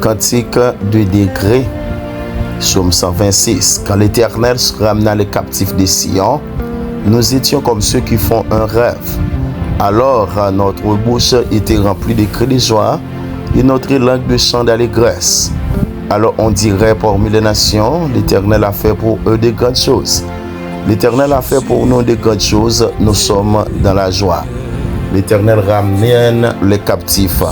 Cantique 2 degrés, Psaume 126. Quand l'Éternel ramena les captifs de Sion, nous étions comme ceux qui font un rêve. Alors notre bouche était remplie de cris de joie et notre langue de chants d'allégresse. Alors on dirait parmi les nations, l'Éternel a fait pour eux de grandes choses. L'Éternel a fait pour nous de grandes choses, nous sommes dans la joie. L'Éternel ramène les captifs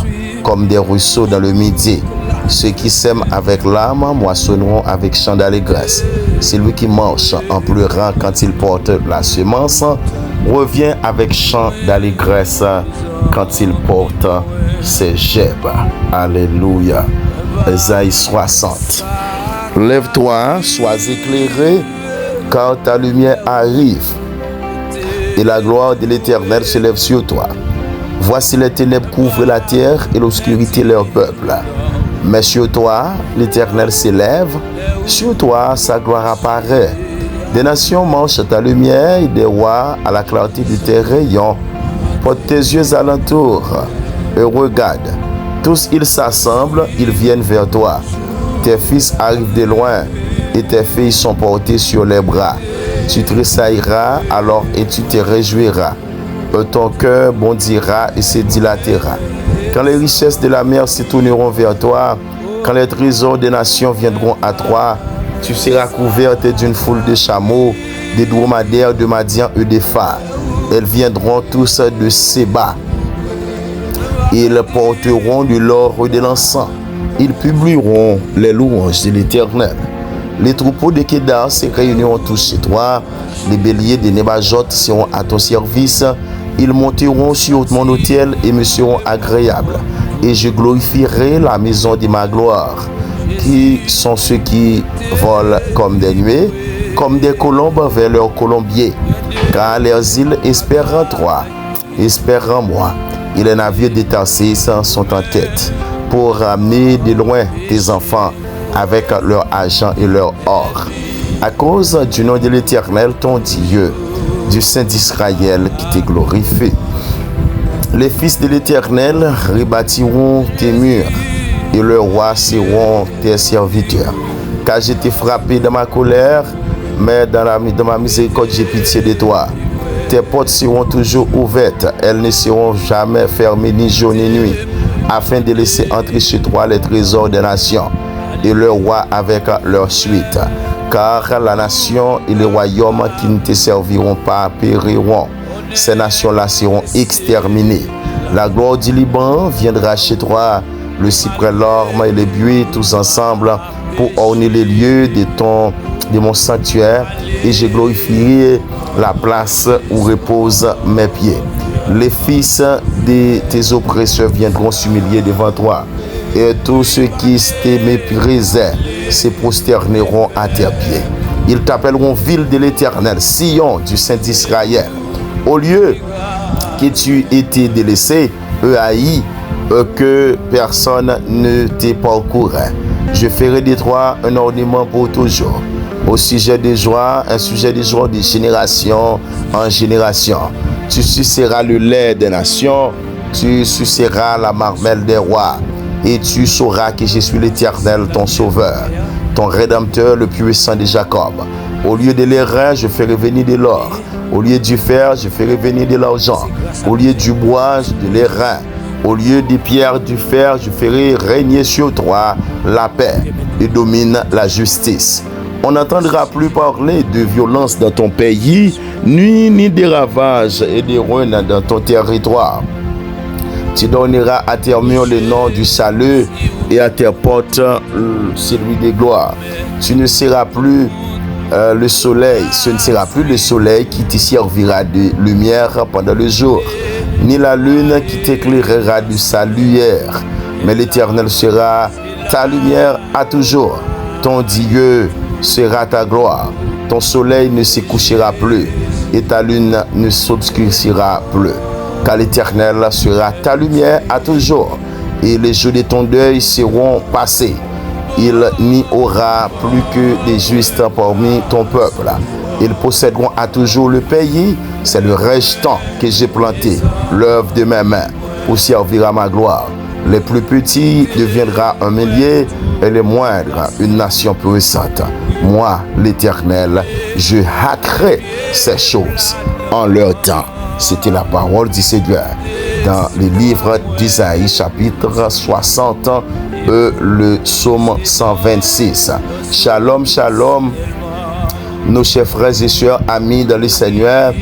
comme des ruisseaux dans le midi. Ceux qui sèment avec larmes moissonneront avec chant d'allégresse. Celui qui marche en pleurant quand il porte la semence revient avec chant d'allégresse quand il porte ses gerbes. Alléluia. Ésaïe 60. Lève-toi, sois éclairé, car ta lumière arrive, et la gloire de l'Éternel se lève sur toi. Voici les ténèbres couvrent la terre et l'obscurité leur peuple. Mais sur toi, l'Éternel s'élève, sur toi, sa gloire apparaît. Des nations marchent à ta lumière et des rois à la clarté de tes rayons. Porte tes yeux alentour et regarde. Tous ils s'assemblent, ils viennent vers toi. Tes fils arrivent de loin et tes filles sont portées sur les bras. Tu tressailleras alors et tu te réjouiras. Ton cœur bondira et se dilatera. Quand les richesses de la mer se tourneront vers toi, quand les trésors des nations viendront à toi, tu seras couverte d'une foule de chameaux, de dromadaires, de Madian et de phares. Elles viendront tous de Séba. Ils porteront de l'or et de l'encens. Ils publieront les louanges de l'Éternel. Les troupeaux de Kédar se réuniront tous chez toi. Les béliers de Nebajot seront à ton service. Ils monteront sur mon autel et me seront agréables. Et je glorifierai la maison de ma gloire. Qui sont ceux qui volent comme des nuées, comme des colombes vers leur colombier. Car leurs îles espèrent en toi, espèrent en moi. Et les navires de Tarsis sont en tête pour ramener de loin tes enfants avec leur argent et leur or. À cause du nom de l'Éternel, ton Dieu, du Saint d'Israël qui te glorifie. Les fils de l'Éternel rebâtiront tes murs et leurs rois seront tes serviteurs. Car j'ai été frappé dans ma colère, mais dans ma miséricorde j'ai pitié de toi. Tes portes seront toujours ouvertes, elles ne seront jamais fermées ni jour ni nuit, afin de laisser entrer chez toi les trésors des nations et leurs rois avec leur suite. Car la nation et les royaumes qui ne te serviront pas périront. Ces nations-là seront exterminées. La gloire du Liban viendra chez toi, le cyprès, l'orme et les buis, tous ensemble, pour orner les lieux de mon sanctuaire, et je glorifierai la place où reposent mes pieds. Les fils de tes oppresseurs viendront s'humilier devant toi, et tous ceux qui te méprisaient se prosterneront à tes pieds. Ils t'appelleront ville de l'Éternel, Sion du Saint d'Israël. Au lieu que tu étais délaissé, haï, que personne ne te parcourait. Je ferai de toi un ornement pour toujours. Au sujet de joie, un sujet de joie de génération en génération. Tu suceras le lait des nations, tu suceras la marmelle des rois, et tu sauras que je suis l'Éternel, ton sauveur, ton rédempteur, le puissant de Jacob. Au lieu de l'airain, je ferai venir de l'or. Au lieu du fer, je ferai venir de l'argent. Au lieu du bois, de l'airain. Au lieu des pierres, du fer, je ferai régner sur toi la paix et domine la justice. On n'entendra plus parler de violence dans ton pays, ni de ravages et de ruines dans ton territoire. Tu donneras à tes murs le nom du salut et à tes portes celui de gloire. Tu ne seras plus le soleil, ce ne sera plus le soleil qui te servira de lumière pendant le jour, ni la lune qui t'éclairera de sa lumière, mais l'Éternel sera ta lumière à toujours. Ton Dieu sera ta gloire. Ton soleil ne se couchera plus et ta lune ne s'obscurcira plus. Car l'Éternel sera ta lumière à toujours et les jours de ton deuil seront passés. Il n'y aura plus que des justes parmi ton peuple. Ils posséderont à toujours le pays. C'est le restant que j'ai planté, l'œuvre de mes mains, pour servir à ma gloire. Les plus petits deviendront un millier et les moindres une nation puissante. Moi, l'Éternel, je hackerai ces choses en leur temps. C'était la parole du Seigneur dans le livre d'Isaïe, chapitre 60, le psaume 126. Shalom, shalom, nos chers frères et sœurs, amis dans le Seigneur.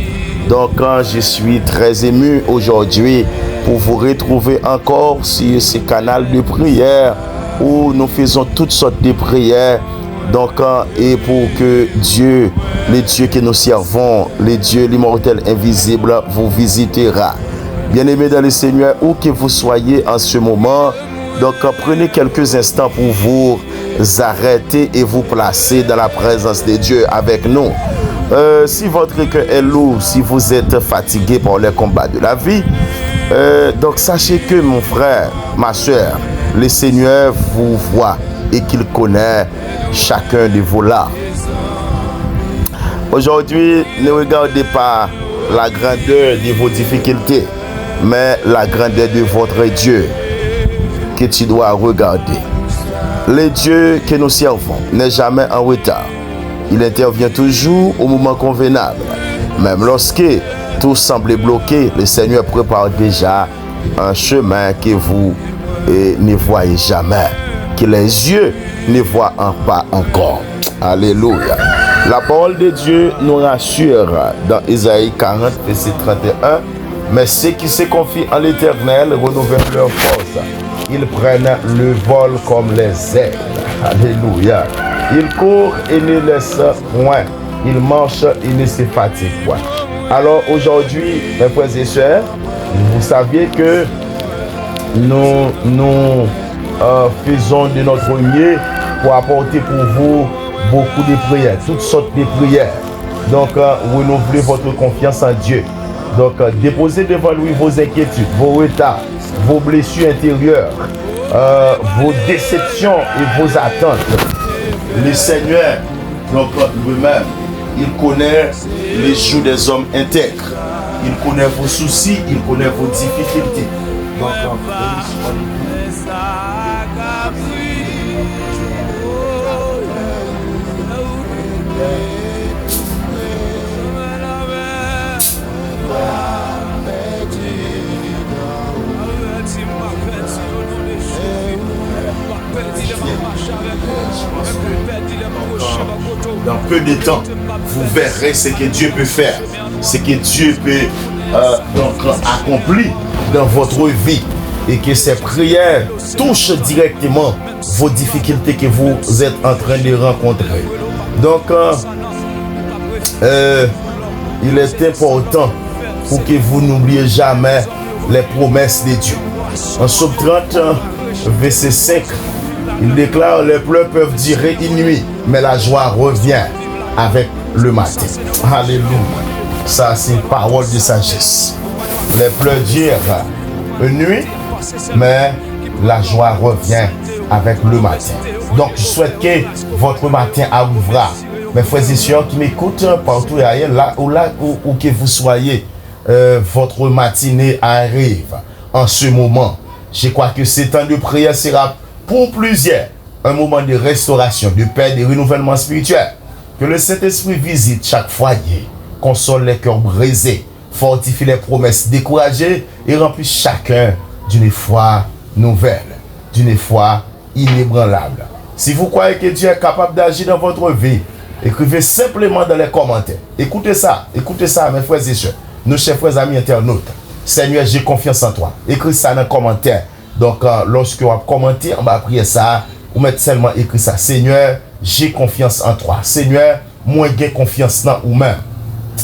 Donc, je suis très ému aujourd'hui pour vous retrouver encore sur ce canal de prière où nous faisons toutes sortes de prières. Donc, et pour que Dieu, le Dieu que nous servons, le Dieu l'immortel invisible, vous visitera. Bien-aimés dans le Seigneur, où que vous soyez en ce moment, donc prenez quelques instants pour vous arrêter et vous placer dans la présence de Dieu avec nous. Si votre cœur est lourd, si vous êtes fatigué par les combats de la vie, donc sachez que mon frère, ma soeur, le Seigneur vous voit et qu'il connaît chacun de vos larmes. Aujourd'hui, ne regardez pas la grandeur de vos difficultés, mais la grandeur de votre Dieu que tu dois regarder. Le Dieu que nous servons n'est jamais en retard. Il intervient toujours au moment convenable. Même lorsque tout semble bloqué, le Seigneur prépare déjà un chemin que vous ne voyez jamais, que les yeux ne voient pas encore. Alléluia. La parole de Dieu nous rassure dans Isaïe 40, verset 31. Mais ceux qui se confient en l'Éternel renouvellent leur force. Ils prennent le vol comme les aigles. Alléluia. Ils courent et ne laissent point. Ils marchent et ne se fatiguent point. Alors aujourd'hui, mes frères et sœurs, vous saviez que nous faisons de notre mieux pour apporter pour vous beaucoup de prières, toutes sortes de prières. Donc, renouvelez votre confiance en Dieu. Donc, déposez devant lui vos inquiétudes, vos retards, vos blessures intérieures, vos déceptions et vos attentes. Le Seigneur, donc lui-même, il connaît les jours des hommes intègres. Il connaît vos soucis, il connaît vos difficultés. Donc, dans peu de temps, vous verrez ce que Dieu peut faire, ce que Dieu peut accomplir dans votre vie et que ces prières touchent directement vos difficultés que vous êtes en train de rencontrer. Donc, il est important pour que vous n'oubliez jamais les promesses de Dieu. En Psaume 30, verset 5, il déclare: les pleurs peuvent durer une nuit, mais la joie revient avec le matin. Alléluia. Ça, c'est une parole de sagesse. Les pleurs durent une nuit, mais la joie revient avec le matin. Donc, je souhaite que votre matin arrivera. Mes frères et sœurs qui m'écoutent partout et ailleurs, là où que vous soyez, votre matinée arrive en ce moment. Je crois que ce temps de prière sera pour plusieurs un moment de restauration, de paix, de renouvellement spirituel. Que le Saint-Esprit visite chaque foyer, console les cœurs brisés, fortifie les promesses découragées et remplit chacun d'une foi nouvelle, d'une foi inébranlable. Si vous croyez que Dieu est capable d'agir dans votre vie, écrivez simplement dans les commentaires. Écoutez ça, mes frères et sœurs, nos chers frères amis internautes. Seigneur, j'ai confiance en toi. Écris ça dans les commentaires. Donc, lorsque vous commentez, on va prier ça. Vous mettez seulement écrit ça. Seigneur, j'ai confiance en toi. Seigneur, moi j'ai confiance dans vous-même.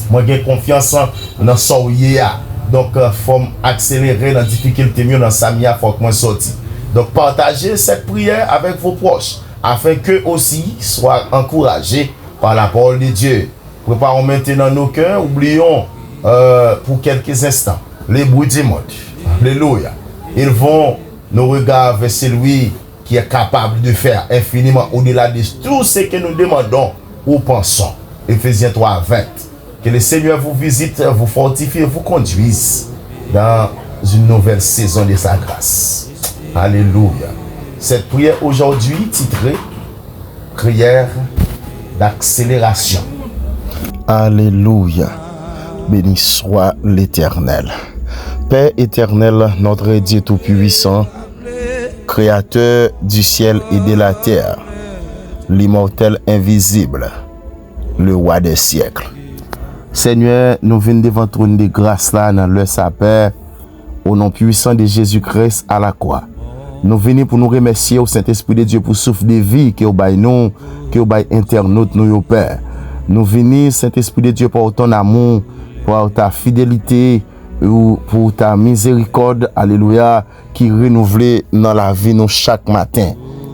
Moi j'ai confiance dans ce que donc, il faut accélérer la difficulté mieux dans sa vie, il faut que moi sorti. Donc, partagez cette prière avec vos proches afin qu'eux aussi soient encouragés par la parole de Dieu. Préparons maintenant nos cœurs. Oublions pour quelques instants les bruits du monde. Alléluia. Ils vont nous regarder vers celui qui est capable de faire infiniment au-delà de tout ce que nous demandons ou pensons. Éphésiens 3, 20. Que le Seigneur vous visite, vous fortifie et vous conduise dans une nouvelle saison de sa grâce. Alléluia. Cette prière aujourd'hui titrée prière d'accélération. Alléluia. Béni soit l'Éternel. Père éternel, notre Dieu Tout-Puissant, Créateur du ciel et de la terre, l'immortel invisible, le roi des siècles. Seigneur, nous venons devant ton trône de grâce là dans le sapin, au nom puissant de Jésus-Christ à la croix. Nous venons pour nous remercier au Saint-Esprit de Dieu pour souffle de vie que vous baillez nous, que vous baillez internautes nous, Père. Nous venons, Saint-Esprit de Dieu, pour ton amour, pour ta fidélité, pour ta miséricorde, alléluia, qui renouvelle dans la vie nous chaque matin.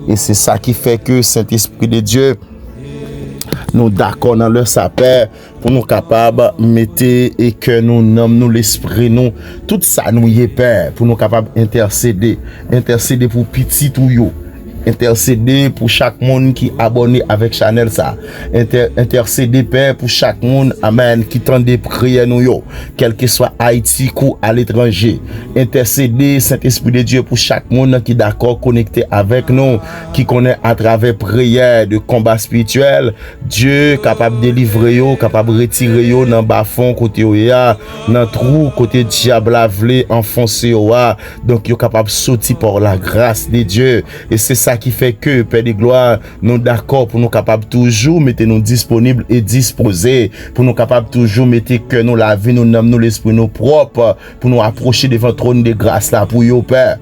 Et c'est ça qui fait que Saint-Esprit de Dieu nous d'accord dans le sapin pour nous capables de mettre et que nous nommons nous l'esprit nous tout ça nous y est Père pour nous capables intercéder pour petit ou yo, intercéder pour chaque monde qui est abonné avec Chanel ça, intercéder Père pour chaque monde, amen, qui tente des prières nous yo, quel que soit Haïti ou à l'étranger, intercéder Saint-Esprit de Dieu pour chaque monde qui est d'accord connecté avec nous, qui connaît à travers prière de combat spirituel, Dieu capable de délivrer yo, capable de retirer yo dans bas fond côté yo ya, dans trou côté diable a vle enfoncer yo, donc yo capable sortir par la grâce de Dieu. Et c'est ça qui fait que, Père de gloire, nous d'accord pour nous capables toujours mettre nous disponibles et disposés, pour nous capables toujours mettre que nous la vie, nous nommons nous l'esprit nous propre, pour nous approcher devant le trône de grâce là pour yo, Père.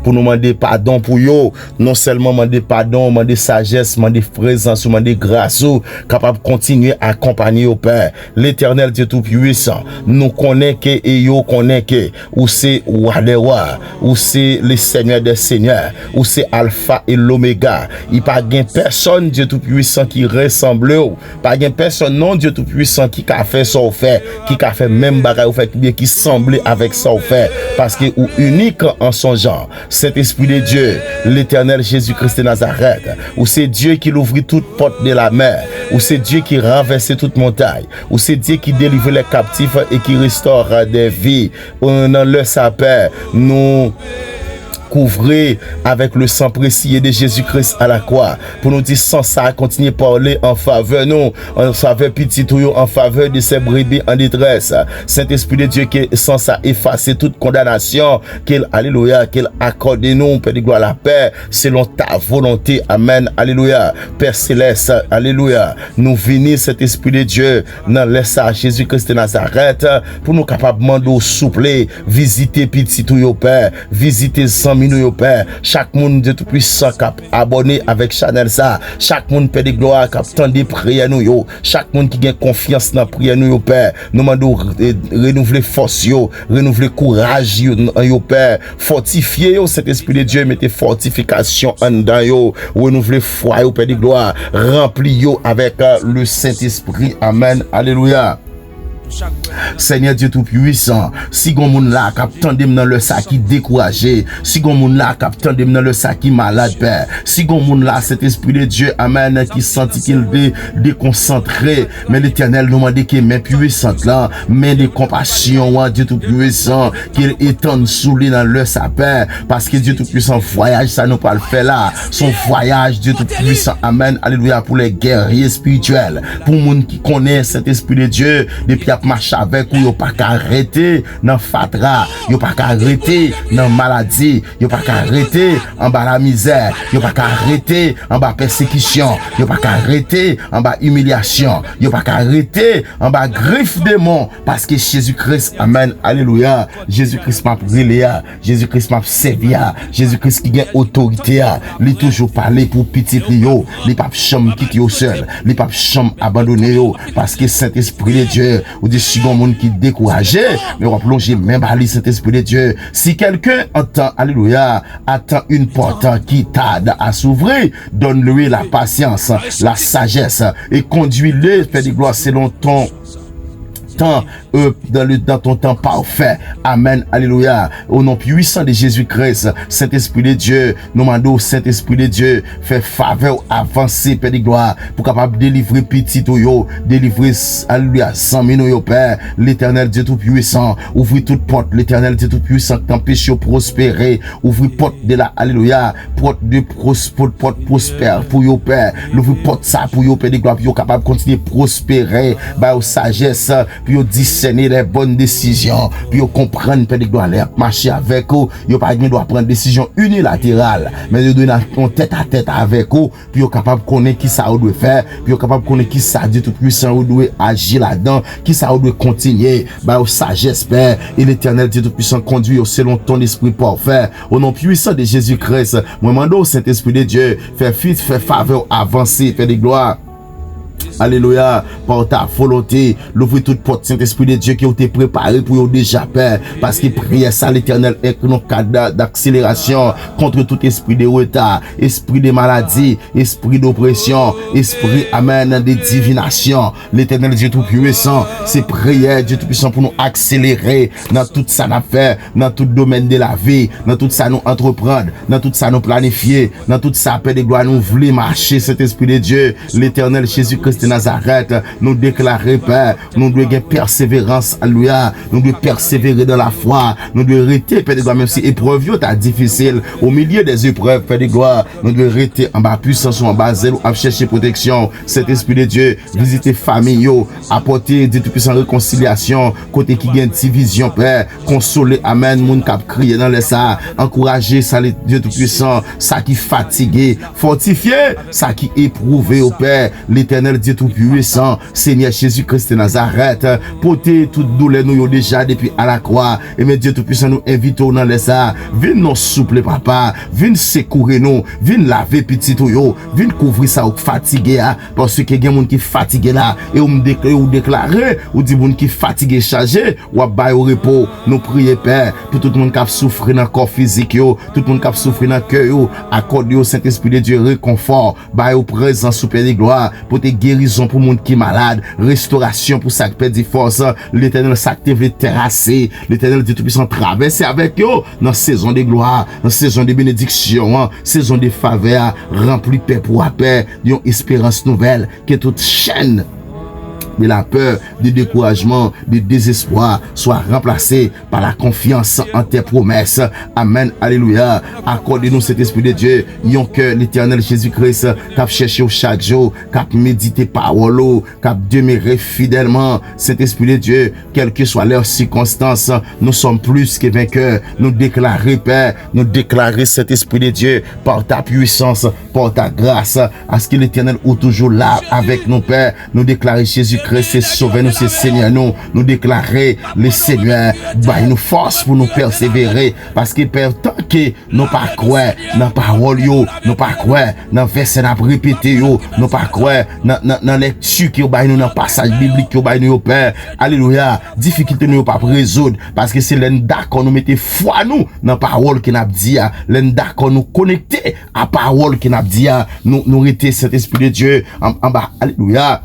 Pour nous demander pardon pour yo, non seulement demander pardon, demander sagesse, demander présence, demander grâce, capable de continuer à accompagner au Père. L'Éternel Dieu Tout-Puissant, nous connaît que et yo connaît que, ou c'est roi des rois, ou c'est le Seigneur des seigneurs, ou c'est Alpha et l'Oméga. Il n'y a pas de personne Dieu Tout-Puissant qui ressemble ou, pas de personne non Dieu Tout-Puissant qui a fait ça ou fait, qui a fait même bagaille ou fait qui semble avec ça ou fait, parce que ou unique en son genre. Saint-Esprit de Dieu, l'Éternel Jésus-Christ de Nazareth, où c'est Dieu qui l'ouvre toute porte de la mer, où c'est Dieu qui renverse toute montagne, où c'est Dieu qui délivre les captifs et qui restaure des vies. Dans le sapin, nous couvrez avec le sang précieux de Jésus-Christ à la croix, pour nous dire sans ça, continuer à parler en faveur nous, en faveur petit tuyau, en faveur de ces brebis en détresse. Saint-Esprit de Dieu qui sans ça effacer toute condamnation, qu'il, alléluia, qu'il accorde nous, Père de gloire, la paix, selon ta volonté, amen, alléluia. Père céleste, alléluia, nous venons cet Esprit de Dieu, dans l'essai Jésus-Christ de Nazareth, pour nous capables de soupler, visiter petit tuyau, Père, visiter sans nous, Père, chaque monde de Tout-Puissant cap abonné avec Chanel ça, chaque monde Père de gloire cap tendez prière nous yo, chaque monde qui gagne confiance dans prière nous yo, Père, nous demandons renouveler force yo, renouveler courage yo, Père, fortifier yo cet Esprit de Dieu, mettez fortification en dedans yo, renouveler foi yo, Père de gloire, rempli yo avec le Saint-Esprit, amen, alléluia. Seigneur Dieu Tout-Puissant, si gon moun la kap tandem dans le sac qui découragé, si gon moun la kap tandem dans le sac qui malade, Père, si gon moun la cet Esprit de Dieu, amen, qui sentit qu'il déconcentré, mais l'Éternel nous demande que main puissante là, main de compassion, Dieu Tout-Puissant, qu'il étende sous lui dans le sapin, parce que Dieu Tout-Puissant voyage, ça nous pas le faire là, son voyage, Dieu Tout-Puissant, amen, alléluia, pour les guerriers spirituels, pour moun qui connaît cet Esprit de Dieu, depuis marche avec ou yo pas arrêter dans fatra, yo pas arrêter dans maladie, yo pas arrêter en bas la misère, yo pas arrêter en bas persécution, yo pas arrêter en bas humiliation, yo pas arrêter en bas griffe démon, parce que Jésus-Christ, amen, alléluia, Jésus-Christ m'a brûlé, Jésus-Christ m'a servi, Jésus-Christ qui a autorité, il toujours parler pour petit yo, il pas chambre quitter yo seul, il pas chambre abandonner yo, parce que Saint-Esprit de Dieu ou des second monde qui découragé, mais on va plonger même à Saint-Esprit de Dieu. Si quelqu'un entend, alléluia, attend une porte qui tarde à s'ouvrir, donne-lui la patience, la sagesse et conduis-le, Père de gloire, selon ton temps, dans ton temps parfait. Amen, alléluia. Au nom puissant de Jésus-Christ, Saint-Esprit de Dieu, nous demandons, Saint-Esprit de Dieu, fait faveur, avancer, Père de gloire, pour capable délivrer petit yo, délivrer, alléluia, 100 000 yo, Père, l'Éternel Dieu Tout-Puissant, ouvrir toute porte, l'Éternel Dieu Tout-Puissant, t'empêche de prospérer, ouvrir porte de la, alléluia, porte prospère pour yo, Père, l'ouvrir porte ça pour yo, Père de gloire, pour yo capable de continuer à prospérer, bah, aux sagesse, pour yo discerner les bonnes décisions, pour yo comprendre, Père de gloire, les marcher avec eux, yo pas besoin de prendre décision unilatérale, mais yo donner en tête à tête avec eux, puis yo capable de connaître qui ça doit faire, puis yo capable de connaître qui ça Dieu Tout-Puissant doit agir là-dedans, qui ça doit continuer, bah, aux sagesse, Père, et l'Éternel Dieu Tout-Puissant conduit selon ton esprit parfait, au nom puissant de Jésus-Christ, moi demande au Saint-Esprit de Dieu, fais faveur, avancer, Père de gloire. Alléluia, par ta volonté, l'ouvrir toute porte, Saint-Esprit de Dieu qui a été préparé pour déjà, Père, parce qu'il priait ça l'Éternel avec nos cadres d'accélération contre tout esprit de retard, esprit de maladie, esprit d'oppression, esprit, amen, de divination. L'Éternel Dieu Tout-Puissant, c'est prière, Dieu Tout-Puissant pour nous accélérer dans tout ça nous faire, dans tout domaine de la vie, dans tout ça nous entreprendre, dans tout ça nous planifier, dans tout ça, Père de gloire, nous voulons marcher, Saint-Esprit de Dieu, l'Éternel Jésus-Christ de Nazareth, nous déclarer, Père, nous devons avoir persévérance, alléluia, nous devons persévérer dans la foi, nous devons rester, Père de gloire, même si l'épreuve est difficile, au milieu des épreuves, Père de gloire, nous devons rester en bas puissance, en bas zèle, à chercher protection, cet esprit de Dieu, visiter famille, apporter Dieu Tout-Puissant réconciliation, côté qui gagne division, Père, consoler, amen, moun kap crier dans les ça, encourager, ça, Dieu Tout-Puissant, ça qui fatigué, fortifier, ça qui éprouvé, au Père, l'Éternel Dieu Tout-Puissant, Seigneur Jésus-Christ de Nazareth, porter toute douleur nous déjà depuis à la croix, et mais Dieu Tout-Puissant nous invite dans les ça, viens nous souple, papa, viens secourir nous, viens laver petit yo, viens couvrir ça ou fatigué, parce que il y a des gens qui fatigué là, et ou déclarer, ou dit moun qui fatigué chargé, ou à au repos, nous prions, Père, pour tout le monde qui a souffert dans le corps physique, tout le monde qui a souffert dans le cœur, accorde au Saint-Esprit de Dieu réconfort, au présent sous Père de gloire, pour tes guérisons pour le monde qui est malade, restauration pour ça qui perd de force, l'Éternel s'active les terrasser, l'Éternel Dieu Tout-Puissant traverser avec eux dans saison de gloire, dans saison de bénédiction, saison de faveur, rempli paix pour la paix, d'une espérance nouvelle, que toute chaîne de la peur, de découragement, de désespoir soit remplacé par la confiance en tes promesses. Amen, alléluia. Accordez-nous cet esprit de Dieu, yon cœur l'Éternel Jésus-Christ, cap chercher chaque jour, cap méditer parole, cap demeurer fidèlement. Cet esprit de Dieu, quelles que soient leurs circonstances, nous sommes plus que vainqueurs. Nous déclarer, Père, nous déclarer cet esprit de Dieu par ta puissance, par ta grâce, à ce que l'Éternel est toujours là avec nous, Père. Nous déclarer Jésus-Christ, c'est sauver nous, c'est Seigneur nous déclarer le Seigneur, bah nous force pour nous persévérer, parce que Père, tant que nous pas croire dans parole yo, nous pas croire dans verset n'a répété yo, nous pas croire dans lecture qui bah nous dans passage biblique qui bah nous Père, alléluia, difficulté nous pas résoudre, parce que c'est l'un d'accord nous mettez foi nous dans parole qui n'a dit, l'un d'accord nous connecter à parole qui n'a dit, nous rester cet esprit de Dieu en bas, alléluia.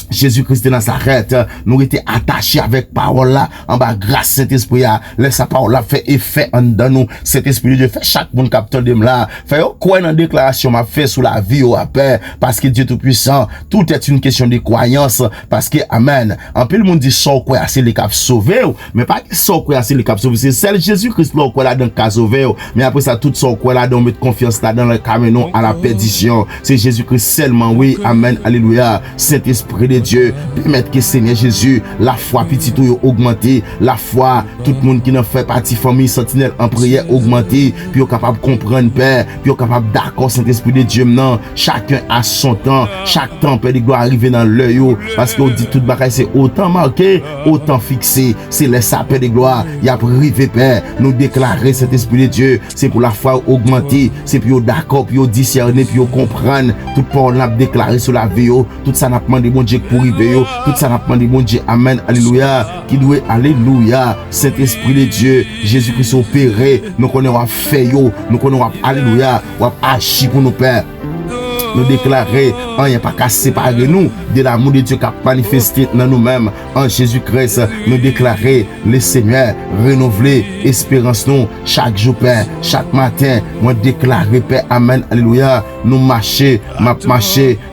Jésus-Christ de Nazareth, nous étions attachés avec parole là, en bas, grâce cet esprit là, laisse sa parole là, fait effet en dedans nous, cet esprit de Dieu, fait chaque monde capteur de là, fait quoi dans déclaration m'a fait sous la vie au Père, parce que Dieu Tout-Puissant, tout est une question de croyance, parce que, amen, en plus le monde dit, sans quoi, c'est les cap sauvé, mais pas sans quoi, c'est les cap sauvé, c'est celle Jésus-Christ là, quoi là, dans le cas sauvé, mais après ça, tout sans quoi là, dans mettre confiance là, dans le camion à la perdition, c'est Jésus-Christ seulement, oui, amen, alléluia, cet esprit de Dieu, permettre que Seigneur Jésus, la foi petit tout augmenter, la foi, tout le monde qui n'a fait partie famille sentinelle en prière augmenter, puis est capable de comprendre Père, puis est capable d'accord Saint-Esprit de Dieu maintenant, chacun a son temps, chaque temps Père de gloire arriver dans l'œil, parce qu'on dit tout bagaille c'est autant marqué, autant fixé, c'est les sapins de gloire, il y a privé Père, nous déclarer cet esprit de Dieu, c'est pour la foi augmenter, c'est pour d'accord, puis discerner, puis comprendre, tout pour l'a déclaré sur la vie, tout ça n'a demandé bon Dieu pour arriver, tout ça n'a demandé bon Dieu, amen, alléluia, qui doit, alléluia, cet esprit de Dieu, Jésus-Christ opéré, nous connaissons fait, nous connaissons, alléluia, on agir pour nos pères. nous déclarer, rien pas qu'à séparer nous de l'amour de Dieu qui a manifesté dans nous-mêmes. En Jésus-Christ, nous déclarer, le Seigneur, renouveler espérance nous chaque jour, Père, chaque matin. Moi déclarer, Père, Amen, Alléluia. Nous marcher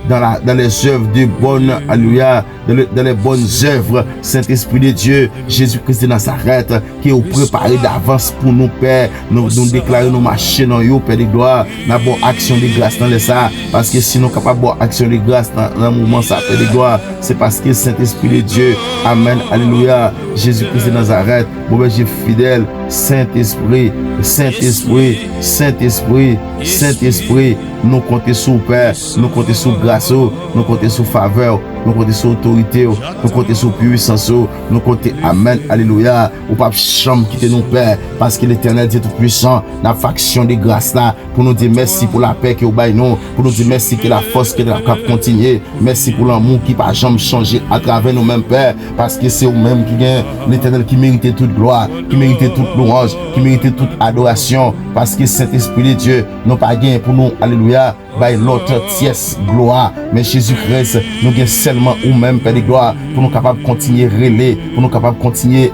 dans les œuvres de bonnes, Alléluia, dans les bonnes œuvres, Saint-Esprit de Dieu, Jésus-Christ de Nazareth, qui est préparé d'avance pour nous, Père. Nous déclarer, nous marcher dans nous, Père de gloire, dans bonne action de grâce dans les ça, parce que sinon, capable de bonne action de grâce dans le moment, ça, Père de gloire, c'est parce que Saint-Esprit de Dieu, Amen, Alléluia, Jésus-Christ de Nazareth, bon berger fidèle, Saint-Esprit, Saint-Esprit, Saint-Esprit, Saint-Esprit, nous comptons sur Père, nous comptons sur grâce, nous comptons sur faveur, nous comptons sur autorité, nous comptons sur puissance, nous comptons, Amen, Alléluia, ou pas chambre quitter nos Père, parce que l'Éternel Dieu tout-puissant, la faction de grâce là, pour nous dire merci pour la paix qui est au bail nous, pour nous dire merci que la force qui est capable de continuer, merci pour l'amour qui pas jamais changer à travers nous-mêmes, Père, parce que c'est nous-mêmes qui gagne l'Éternel qui mérite toute gloire, qui mérite toute louange, qui mérite toute adoration, parce que Saint-Esprit de Dieu, nous pas gagné pour nous, Alléluia, by l'autre tiers gloire, mais Jésus-Christ, nous gagnons seulement nous-mêmes, Père de gloire, pour nous capables de continuer à relayer, pour nous capables de continuer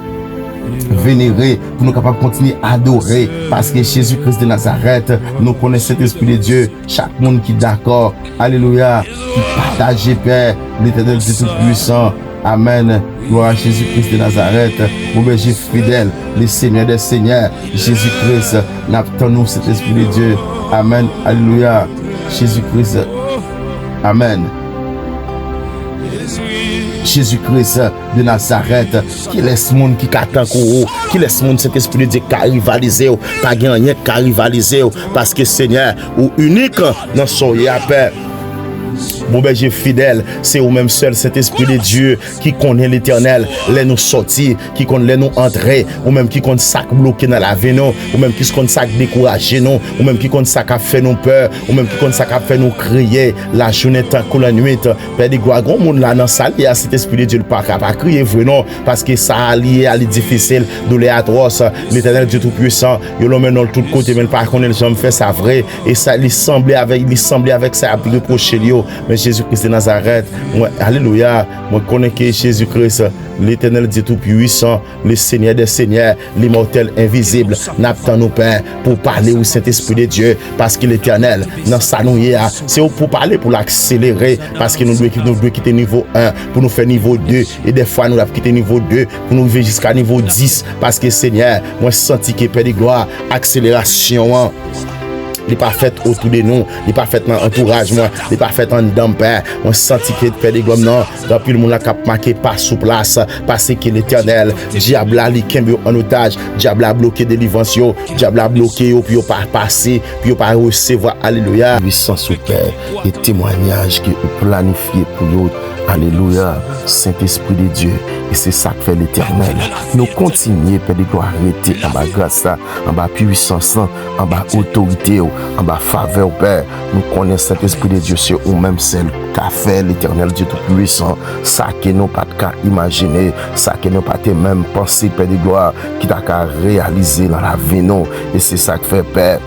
vénérer, pour nous capables de continuer à adorer, parce que Jésus-Christ de Nazareth, nous connaissons cet Esprit de Dieu, chaque monde qui est d'accord, Alléluia, qui partage, Père, l'Éternel Dieu tout-puissant, Amen, gloire à Jésus-Christ de Nazareth, mon berger fidèle, le Seigneur des Seigneurs, Jésus-Christ, n'attendons cet Esprit de Dieu, Amen, Alléluia, Jésus-Christ, Amen. Jésus-Christ de Nazareth, qui laisse monde qui attend qui laisse monde cet Esprit de Dieu qui rivalisé, pas gagner qui rivalisé, parce que Seigneur, ou unique dans son Père. Mon berger fidèle, c'est au même seul cet Esprit de Dieu qui connaît l'Éternel, les nous sortir, qui connaît les nous entrer, ou même qui connaît ça bloqué dans la vie, non, ou même qui connaît ça découragé, non, ou même qui connaît ça qui fait nous peur, ou même qui connaît ça qui fait nous crier, la journée tant que la nuit. Père de gloire, grand monde là dans salle, il y a cet Esprit de Dieu, le pas capable crier vrai, non, parce que ça a lié à les difficile, douleur atroce, l'Éternel Dieu tout-puissant, il l'emmène dans tout côté, mais par contre, il jamais fait ça vrai, et ça, il semblait avec ça, à reprocher lui, mais Jésus-Christ de Nazareth, moi, alléluia, moi connais que Jésus-Christ, l'Éternel Dieu tout-puissant, le Seigneur des Seigneurs, l'immortel invisible, n'attend nos pères pour parler au Saint-Esprit de Dieu, parce que l'Éternel, dans sa nouille, c'est pour parler, pour l'accélérer, parce que nous devons quitter niveau 1, pour nous faire niveau 2, et des fois nous devons quitter niveau 2, pour nous arriver jusqu'à niveau 10, parce que Seigneur, moi senti que Père de gloire, accélération, il n'est pas fait autour de nous, il n'est pas fait dans l'entourage, il n'est pas fait en dedans, Père. On senti que Père de gloire, non, dans le monde, qui a marqué pas sous place, parce que l'Éternel, diable a li kembe en otage, diable a bloqué délivrance, diable a bloqué, puis il pas passer, puis il pas recevoir, alléluia. Puissance au Père, et témoignage qui est planifié pour nous. Alléluia, Saint-Esprit de Dieu. Et c'est ça que fait l'Éternel. Nous continuons, Père de gloire, arrêter en bas grâce, en bas puissance, en bas autorité, en bas faveur, Père. Nous connaissons Saint-Esprit de Dieu, c'est ou même celle qu'a fait l'Éternel Dieu tout-puissant. Ça que nous pas qu'à imaginer, ça que nous pas même penser, Père de gloire, qui t'a qu'à réaliser dans la vie, nous. Et c'est ça que fait, Père.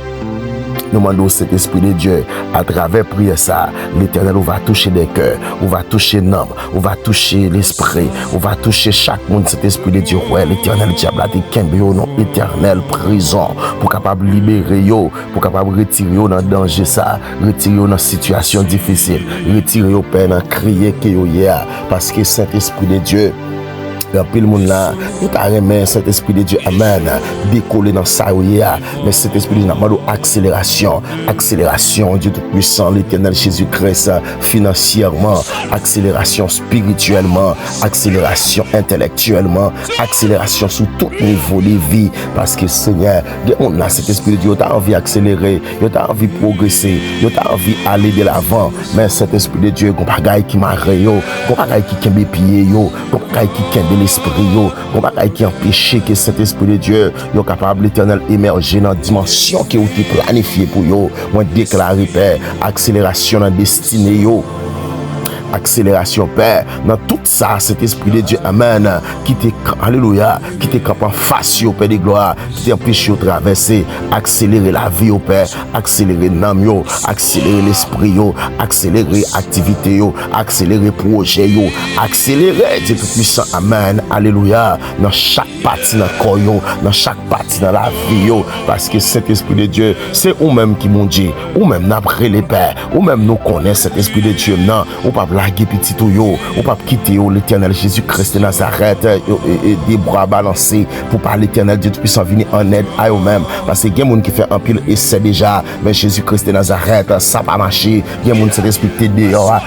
Nous demandons cet Esprit de Dieu, à travers prière ça, l'Éternel, on va toucher des cœurs, on va toucher l'âme, on va toucher l'esprit, on va toucher chaque monde, cet Esprit de Dieu. Ouais, l'Éternel diable a dit qu'il y a une éternelle prison pour capable libérer yo, pour capable retirer yo dans danger ça, retirer yo dans situation difficile, retirer yo peine dans crier que yo hier, parce que cet Esprit de Dieu, puis le monde là, il pas remet cet Esprit de Dieu, amen, décoller dans ça, mais cet Esprit de Dieu n'a pas d'accélération, accélération, Dieu tout-puissant, l'Éternel Jésus-Christ, financièrement, accélération spirituellement, accélération intellectuellement, accélération sous tout niveau de vie, parce que Seigneur, on a cet Esprit de Dieu, tu as envie d'accélérer, tu as envie de progresser, tu as envie d'aller de l'avant, mais cet Esprit de Dieu, il y a des choses qui marrent, il y a des choses qui kembe pieds, il y a des choses qui kembe l'esprit, on va qui empêcher que cet Esprit de Dieu soit capable l'Éternel émerger dans la dimension qui est planifiée pour yo. Moi déclarer Père, accélération dans la destinée yo. accélération, Père. Dans tout ça, cet esprit de Dieu, amen, qui t'est, alléluia, qui t'est capable en face, au Père de gloire, qui t'empêche de traverser, accélérer la vie, au Père, accélérer l'âme, accélérer l'esprit, accélérer activité, accélérer projet, accélérer Dieu tout-puissant, amen, alléluia, dans chaque partie dans le corps, dans chaque partie dans la vie, parce que cet esprit de Dieu, c'est ou-même qui m'ont dit, ou-même n'après les pères, ou-même nous connaissons cet esprit de Dieu, non, ou pas blaguer petit ou pas quitter l'éternel Jésus-Christ de Nazareth et des bras balancés pour par l'éternel Dieu puissant venir en aide à eux-mêmes, parce que il y a des gens qui font un pile et c'est déjà, mais Jésus-Christ de Nazareth, ça va marcher, il y a des gens qui respectent dehors,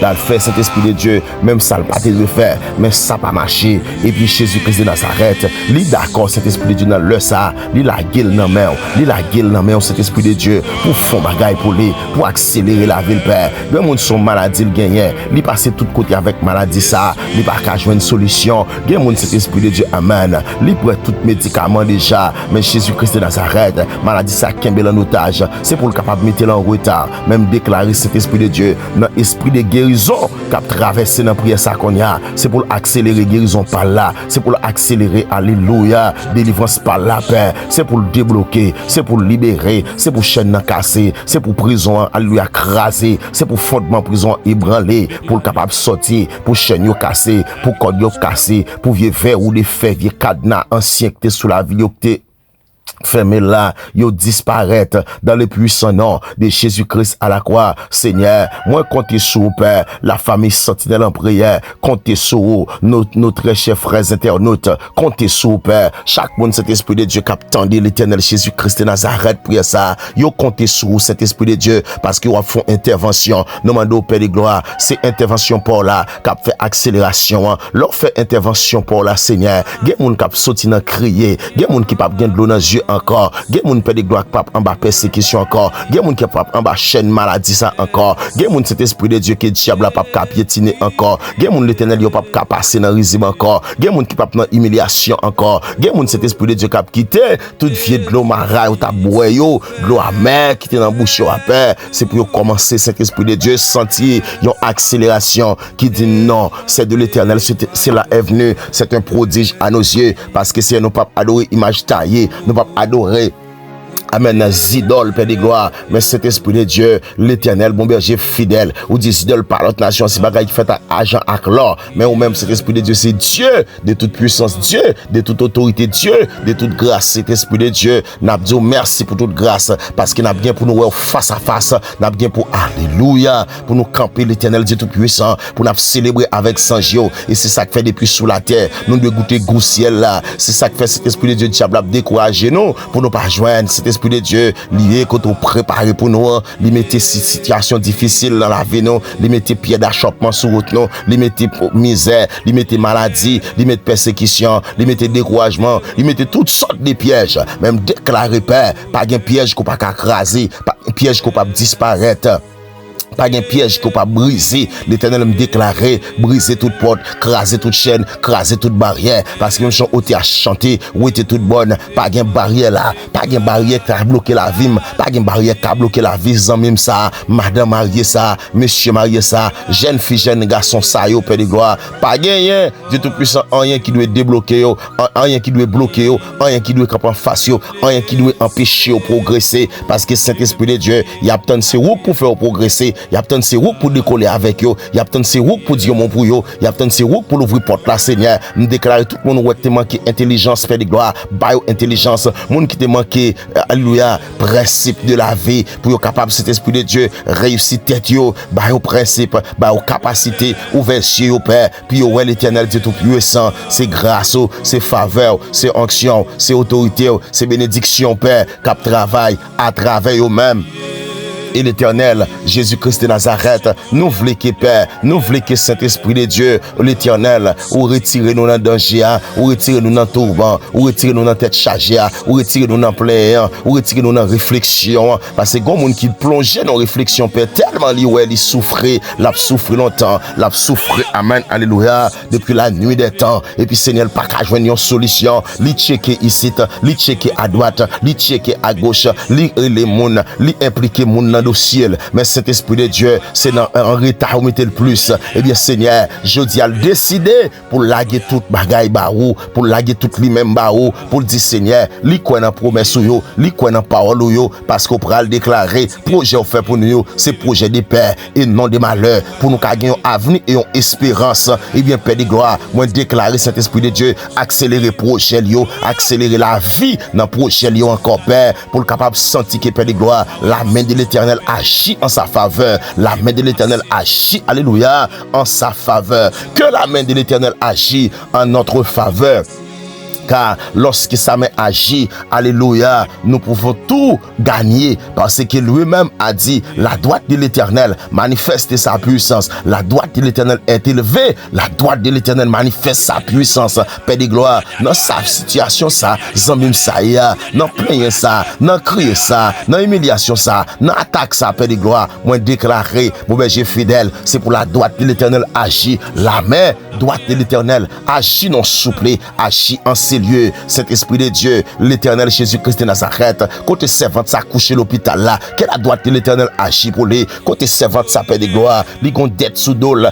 dans le fait cet esprit de Dieu, même ça le pas de faire, mais ça pas marché. Et puis Jésus-Christ de Nazareth, lui d'accord cet esprit de Dieu dans le ça, lui la gueule dans main, cet esprit de Dieu pour fond bagaille pour lui, pour accélérer la vie le Père. Le monde son maladie le gagne, lui passer tout côté avec maladie ça, lui pas qu'à jouer une solution. Il monde cet esprit de Dieu, amen. Lui prend tout médicament déjà, mais Jésus-Christ de Nazareth, maladie ça kembe en otage, c'est pour le capable de mettre en retard, même déclarer cet esprit de Dieu dans esprit de guérison qui a traversé dans la prière ça qu'on a, c'est pour accélérer guérison par là, c'est pour accélérer, alléluia, délivrance par là, Père, c'est pour le débloquer, c'est pour le libérer, c'est pour chaîne casser, c'est pour prison, alléluia, craser, c'est pour fondement prison ébranler, pour le capable sortir, pour chaîne casser, pour code casser, pour vieux verre ou des faits, vieux cadenas ancien que t'es sous la vie, fermez là, yo disparaître dans le puissant nom de Jésus-Christ à la croix. Seigneur, moi comptez sur Père, la famille sentinelle en prière, comptez sur nos très chers frères internautes, comptez sur Père, chaque monde cet esprit de Dieu qui attendait l'éternel Jésus-Christ de Nazareth pour ça, yo comptez sur cet esprit de Dieu parce qu'ils font intervention, nous demandons au Père de gloire, c'est intervention pour là, qui fait accélération, leur fait intervention pour la Seigneur, il y a des gens qui sorti dans crier, il y a des gens qui pas de l'eau dans les yeux encore, il y a des gens qui de gloire en bas persécution encore, il y a des gens qui en bas chaîne maladie ça encore, il y a des gens cet esprit de Dieu qui diable pas piétiner encore, il y a des gens l'éternel yo pas passer dans régime encore, il y a des gens qui pas dans humiliation encore, il y a des gens cet esprit de Dieu qui a quitté toute vie de l'eau marais ou ta boue yo, de l'eau amère qui était dans bouche à peur, c'est pour commencer cet esprit de Dieu sentir une accélération qui dit non, c'est de l'éternel, c'est là est venu, c'est un prodige à nos yeux parce que c'est nous pas adorer image taillée, nous pas adorer amen, idoles, Père de gloire, mais cet esprit de Dieu, l'éternel, bon berger fidèle, ou dit idoles par l'autre nation, c'est bagaille qui fait à agent à l'or, mais ou même cet esprit de Dieu, c'est Dieu de toute puissance, Dieu de toute autorité, Dieu de toute grâce, cet esprit de Dieu, n'a dit merci pour toute grâce, parce qu'il n'a bien pour nous face à face, n'a bien pour alléluia, pour nous camper l'éternel Dieu tout puissant, pour nous célébrer avec Sangio, et c'est ça qui fait depuis sous la terre, nous de goûter goût ciel là, c'est ça qui fait cet esprit de Dieu, diable a découragé nous, pour nous pas joindre cet esprit de Dieu lié quand on prépare pour nous, lui mettre situation difficile dans la vie nous, lui mettre pied d'achoppement sur route nous, lui mettre misère, lui mettre maladie, lui mettre persécution, lui mettre découragement, lui mettre toutes sortes de pièges, même déclarer Père, pas un piège qu'on pas craser, pas un piège qu'on pas disparaître. Pas un piège qu'on pas briser. L'éternel me déclarer, briser toute porte, craser toute chaîne, craser toute barrière. Parce que nous sommes ôtés à chanter, où était toute bonne. Pas une barrière là, pas une barrière qui a bloqué la vie, pas une barrière qui a bloqué la vie, sans même ça, madame mariée ça, monsieur marié ça, jeune fille, jeune garçon ça, yo, Père de gloire. Pas rien, Dieu tout puissant, rien qui doit débloquer, rien qui doit bloquer, rien qui doit camper en face, rien qui doit empêcher de progresser. Parce que Saint-Esprit de Dieu, il y a tant de ces roues pour faire progresser. Il y a tant de ces roues pour décoller avec eux. Il y a tant de ces roues pour dire mon pour eux. Il y a tant de ces roues pour l'ouvrir porte la Seigneur. Nous déclarer tout le monde qui te manqué intelligence, Père de gloire, bio intelligence, monde qui te manqué alléluia, principe de la vie pour être capable cet esprit de Dieu réussir tête yo, bio principe, bio capacité, ouvert cieux au Père, puis ouais l'éternel Dieu tout puissant, c'est grâce, c'est faveur, c'est onction, c'est autorité, c'est bénédiction Père, cap travail à travers eux-mêmes. Et l'éternel, Jésus-Christ de Nazareth, nous voulons que Père, nous voulons que Saint-Esprit de Dieu, l'éternel, ou retirer nous dans le danger, ou retirer nous dans le tourment, ou retirer nous dans la tête chargée, ou retirer nous dans le plein, ou retirer nous dans la réflexion, parce que quand monde qui plongeait dans la réflexion, Père, tellement il souffrait, l'a souffert longtemps, l'a souffert, amen, alléluia, depuis la nuit des temps, et puis Seigneur, pas qu'à joindre une solution, li checker ici, li checker à droite, li checker à gauche, li les moun, li impliquer moun dans dossier, mais Saint-Esprit de Dieu, c'est dans un retard où mettez le plus. Eh bien, Seigneur, je dis à le décider pour laguer toute bagaille barou, pour laguer toute lui-même barou, pour dire Seigneur, li quoi dans promesse yo, li quoi dans parole yo, parce qu'on pourra le déclarer, projet fait pour nous, c'est projet de paix et non de malheur, pour nous gagner un avenir et une espérance. Eh bien, Père de gloire, moi déclarer Saint-Esprit de Dieu, accélérer projet yo, accélérer la vie dans projet yo encore, Père, pour le capable sentir que Père de gloire, la main de l'Éternel agit en sa faveur, la main de l'Éternel agit, alléluia, en sa faveur, que la main de l'Éternel agit en notre faveur. Car lorsque sa main agit, alléluia, nous pouvons tout gagner parce que lui-même a dit, la droite de l'Éternel manifeste sa puissance. La droite de l'Éternel est élevée, la droite de l'Éternel manifeste sa puissance. Père de gloire, dans sa situation ça, zambim ça y a, dans plaigner ça, dans crier ça, dans humiliation ça, dans attaque ça, Père de gloire, moi déclarer, mon berger fidèle, c'est pour la droite de l'Éternel agit. La main droite de l'Éternel agit non souple, agit en lieu, cet esprit de Dieu, l'Éternel Jésus-Christ de Nazareth, côté servante ça couché l'hôpital là, que la droite de l'Éternel agit pour lui, côté servante ça Père de gloire, li gon dette sous dol,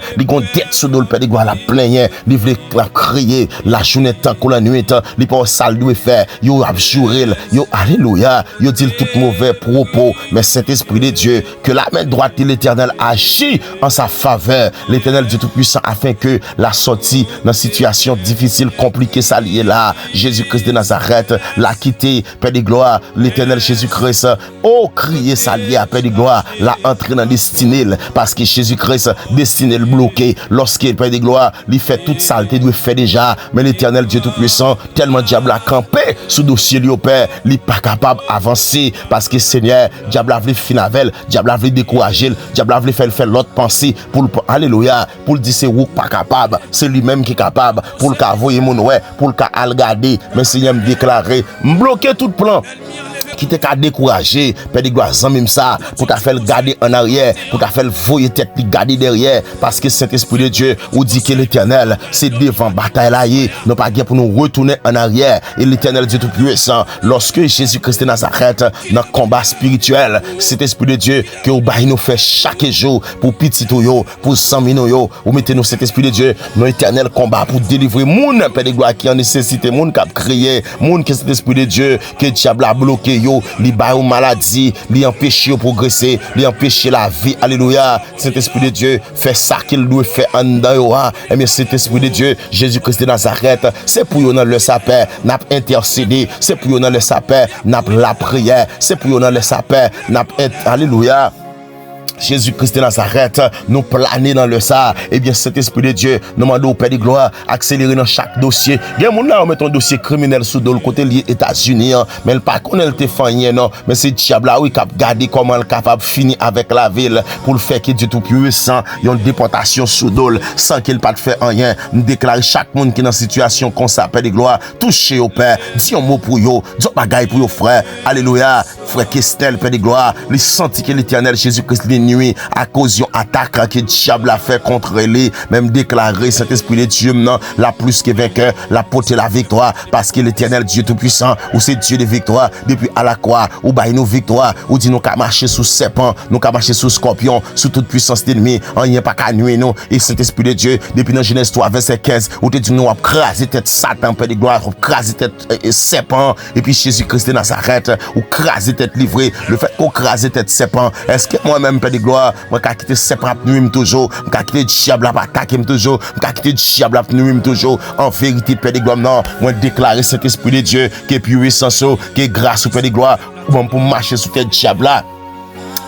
Père de gloire la plaigne, li vle la crier, la journée tant que la nuit, li pas sale doit faire, yo abjuré, yo alléluia, yo dit tout mauvais propos, mais cet esprit de Dieu, que la main droite de l'Éternel agit en sa faveur, l'Éternel Dieu tout-puissant afin que la sortie dans situation difficile, compliquée, ça lié là, Jésus-Christ de Nazareth l'a quitté, Père de gloire, l'Éternel Jésus-Christ, oh, crier ça lié à Père de gloire, l'a entré dans destinée, parce que Jésus-Christ destiné le bloqué, lorsque Père de gloire, lui fait toute saleté, lui fait déjà, mais l'Éternel Dieu tout-puissant, tellement diable a campé sous dossier lui au Père, lui pas capable d'avancer, parce que Seigneur, diable a voulu finir avec, diable a voulu décourager, diable a voulu faire l'autre pensée, pour alléluia, pour le dire c'est ou pas capable, c'est lui-même qui est capable, pour le cas voyer mon ouais, pour le cas garder, mais Seigneur me déclarer, bloquer tout plan qui te ka découragé, Père de gloire, même ça, pour ta faire garder en arrière, pour ta faire voyer tête puis garder derrière, parce que Saint-Esprit de Dieu, ou dit que l'Éternel, c'est devant bataille là, non pas pour nous retourner en arrière, et l'Éternel Dieu tout-puissant, lorsque Jésus-Christ de Nazareth, dans combat spirituel, cet Esprit de Dieu, que vous nous fait chaque jour, pour petit yo, pour 100 000 yo, ou mettez nous cet Esprit de Dieu, dans l'éternel combat, pour délivrer moun, Père de gloire, qui en nécessité, moun qui a crié, moun que cet Esprit de Dieu, que diable a bloqué, li ba ou maladie, li empêche yo progresser, li empêche la vie, alléluia. Saint-Esprit de Dieu fait ça qu'il doit faire en dedans. Et bien Saint-Esprit de Dieu, Jésus-Christ de Nazareth, c'est pour yo dans le sapin, n'a intercédé, c'est pour yo dans le sapin, n'a la prière, c'est pour yo dans le sapin, n'a alléluia. Jésus-Christ de Nazareth, nous planer dans le ça. Eh bien, cet esprit de Dieu, nous demandons au Père de gloire, accélérer dans chaque dossier. Il y a un monde là, on met un dossier criminel sous le côté lié États-Unis, mais le pas qu'on est te fanyer, non. Mais c'est diable là, oui, qui a gardé comment il est capable de finir avec la ville pour le faire que Dieu tout puissant, il y a une déportation sous dol, sans qu'il pas de faire rien. Nous déclarons chaque monde qui est dans une situation comme ça, Père de gloire, touchez au Père, dis un mot pour eux, dis un bagaille pour eux, frère. Alléluia. Frère Kestel, Père de gloire, il sentit que l'Éternel Jésus-Christ nuit à cause d'une attaque que le diable a fait contre lui, même déclaré cet esprit de Dieu non, la plus que vainqueur, la porter la victoire, parce que l'Éternel Dieu tout-puissant, ou c'est Dieu de victoire, depuis à la croix, ou bah nous victoire, ou dit nous qu'à marcher sous serpent, nous qu'à marcher sous scorpion, sous toute puissance d'ennemi, on n'y a pas qu'à nuire nous, et cet esprit de Dieu, depuis dans Genèse 3, verset 15, où te dit nous à craser tête Satan, Père de gloire, craser tête serpent, et puis Jésus-Christ de Nazareth, ou craser tête livré, le fait qu'on crase tête serpent, est-ce que moi-même, Père de gloire, moi qui quitter serpent nuit toujours, moi qui quitter diable à attaquer toujours, moi qui quitter diable à nuit toujours, en vérité, Père de gloire, non, moi déclarer cet esprit de Dieu, qui est puissant, qui est grâce au Père de gloire, pour marcher sous tête diable là.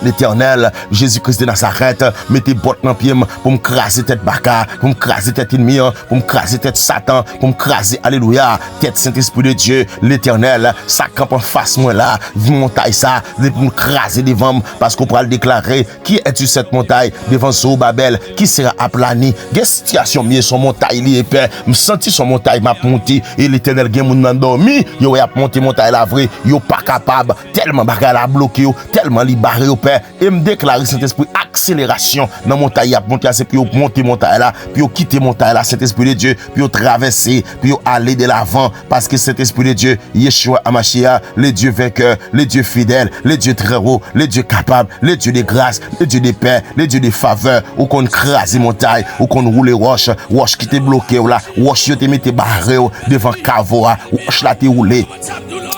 L'Éternel, Jésus-Christ de Nazareth, mettez botte dans pied pour me craser tête baka, pour me craser tête ennemi, pour me craser tête Satan, pour me craser, alléluia, tête Saint-Esprit de Dieu, l'Éternel, ça campe en face moi là, montagne ça, pour me craser devant, parce qu'on pourra le déclarer, qui est-tu cette montagne, devant Zorobabel, qui sera aplani, quelle situation mieux son montagne, il est épais, me senti son montagne m'a monté, et l'Éternel gen moun nan dormi, yo a monté montagne la vraie, yo pas capable, tellement bagarre la bloqué, tellement li barré Père, et me déclarer Saint-Esprit accélération dans montagne, monter c'est puis monter montagne là, puis quitter montagne là, Saint-Esprit de Dieu, puis traverser, puis aller de l'avant, parce que Saint-Esprit de Dieu, Yeshua Amashia, le Dieu vainqueur, le Dieu fidèle, le Dieu très haut, le Dieu capable, le Dieu de grâce, le Dieu de paix, le Dieu de faveur, ou qu'on crase montagne, ou qu'on roule roche qui t'est bloqué là, roche qui t'est mis barré devant Cavoa, roche là t'est roulé.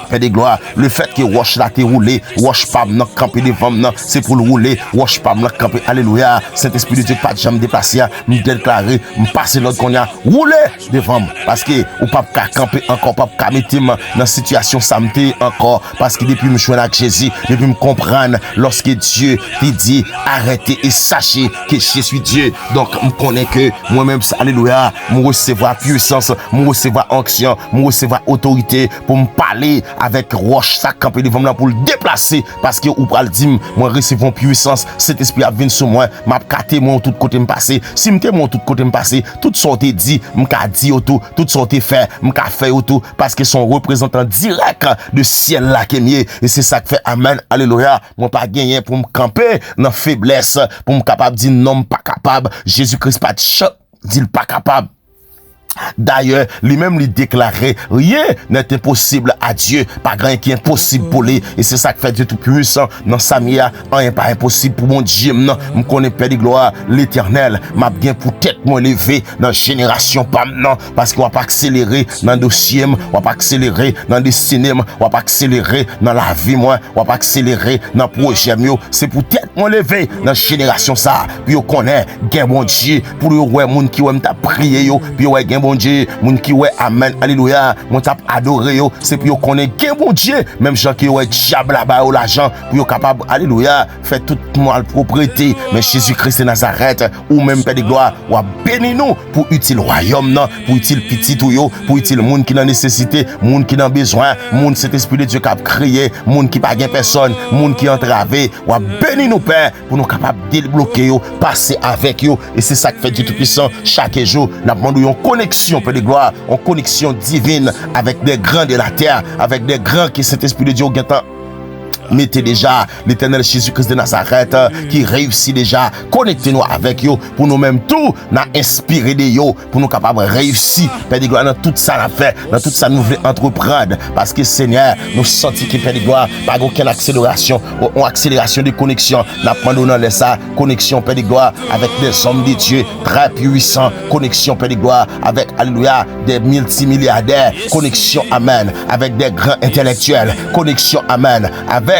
Père de gloire, le fait que roche là t'est roulé, roche pas nan camper devant nan, c'est pour le rouler, roche pas nan camper. Alléluia. Saint-Esprit de Dieu pas de jamais déplacer, me déclarer, me passer l'autre qu'on a rouler devant parce que ou pas camper encore, pas mettre dans situation samedi encore parce que depuis me joindre avec Jésus, depuis me comprendre lorsque Dieu te dit arrêtez et sachez que je suis Dieu. Donc me connais que moi-même alléluia, me recevoir puissance, me recevoir onction, me recevoir autorité pour me parler avec roche ça camper devant moi pour le déplacer parce que ou pral dire moi recevons puissance, cet esprit a venu sur moi, m'a caté moi tout côté me passer. Si m'te moi tout côté me passer, tout sorte dit, m'ka dit tout sorte fait, m'ka fait tout parce que son représentant direct de ciel là qui est et c'est ça qui fait amen. Alléluia. Moi pas gagner pour me camper dans faiblesse, pour me capable dire non pas capable. Jésus-Christ pas dit pas capable. D'ailleurs, lui-même lui déclarait rien n'est impossible à Dieu, pas rien qui est impossible pour lui, et c'est ça qui fait Dieu tout puissant dans Samia, rien pas impossible pour mon Dieu. Non, me connaît Père de gloire, l'Éternel m'a bien pour tête moi levé dans génération pas non parce qu'on va pas accélérer dans dossier, on va pas accélérer dans destinée, on va pas accélérer dans la vie moi, on va pas accélérer dans projet mieux, c'est pour tête moi levé dans génération ça, puis on connaît gain mon Dieu pour le ouais monde qui ouais t'a prié yo, puis ouais gain bon Dieu, moun qui ouais amen, alléluia, moun tap adoré yo, c'est pour yo connaît gen bon Dieu, même gens qui ouais diable là-bas ou l'argent, pour yo capable, alléluia, fait toute mal propriété, mais Jésus-Christ de Nazareth, ou même Père de gloire, ou béni nous pour utile royaume non, pour utile petit ou yo, pour utile moun qui dans nécessité, moun qui dans besoin, moun cet esprit de Dieu qui a créé, moun qui pas gen personne, moun qui entravé, ou béni nous Père, pour nous capable débloquer yo, passer avec yo, et c'est ça qui fait Dieu tout puissant, chaque jour, n'a demandé une connexion Père de gloire, en connexion divine avec des grands de la terre, avec des grands qui cet esprit de Dieu mettez déjà l'Éternel Jésus-Christ de Nazareth qui réussit déjà. Connectez-nous avec yo pour nous-mêmes tout n'a inspiré de yo pour nous capables réussir Père de gloire dans tout ça la fait, dans tout ça nous voulons entreprendre parce que Seigneur nous senti que Père de gloire pas aucune accélération ou accélération de connexion n'a pas donné ça connexion Père de gloire avec des hommes de Dieu très puissants, connexion Père de gloire avec alléluia des multimilliardaires, connexion amen avec des grands intellectuels, connexion amen avec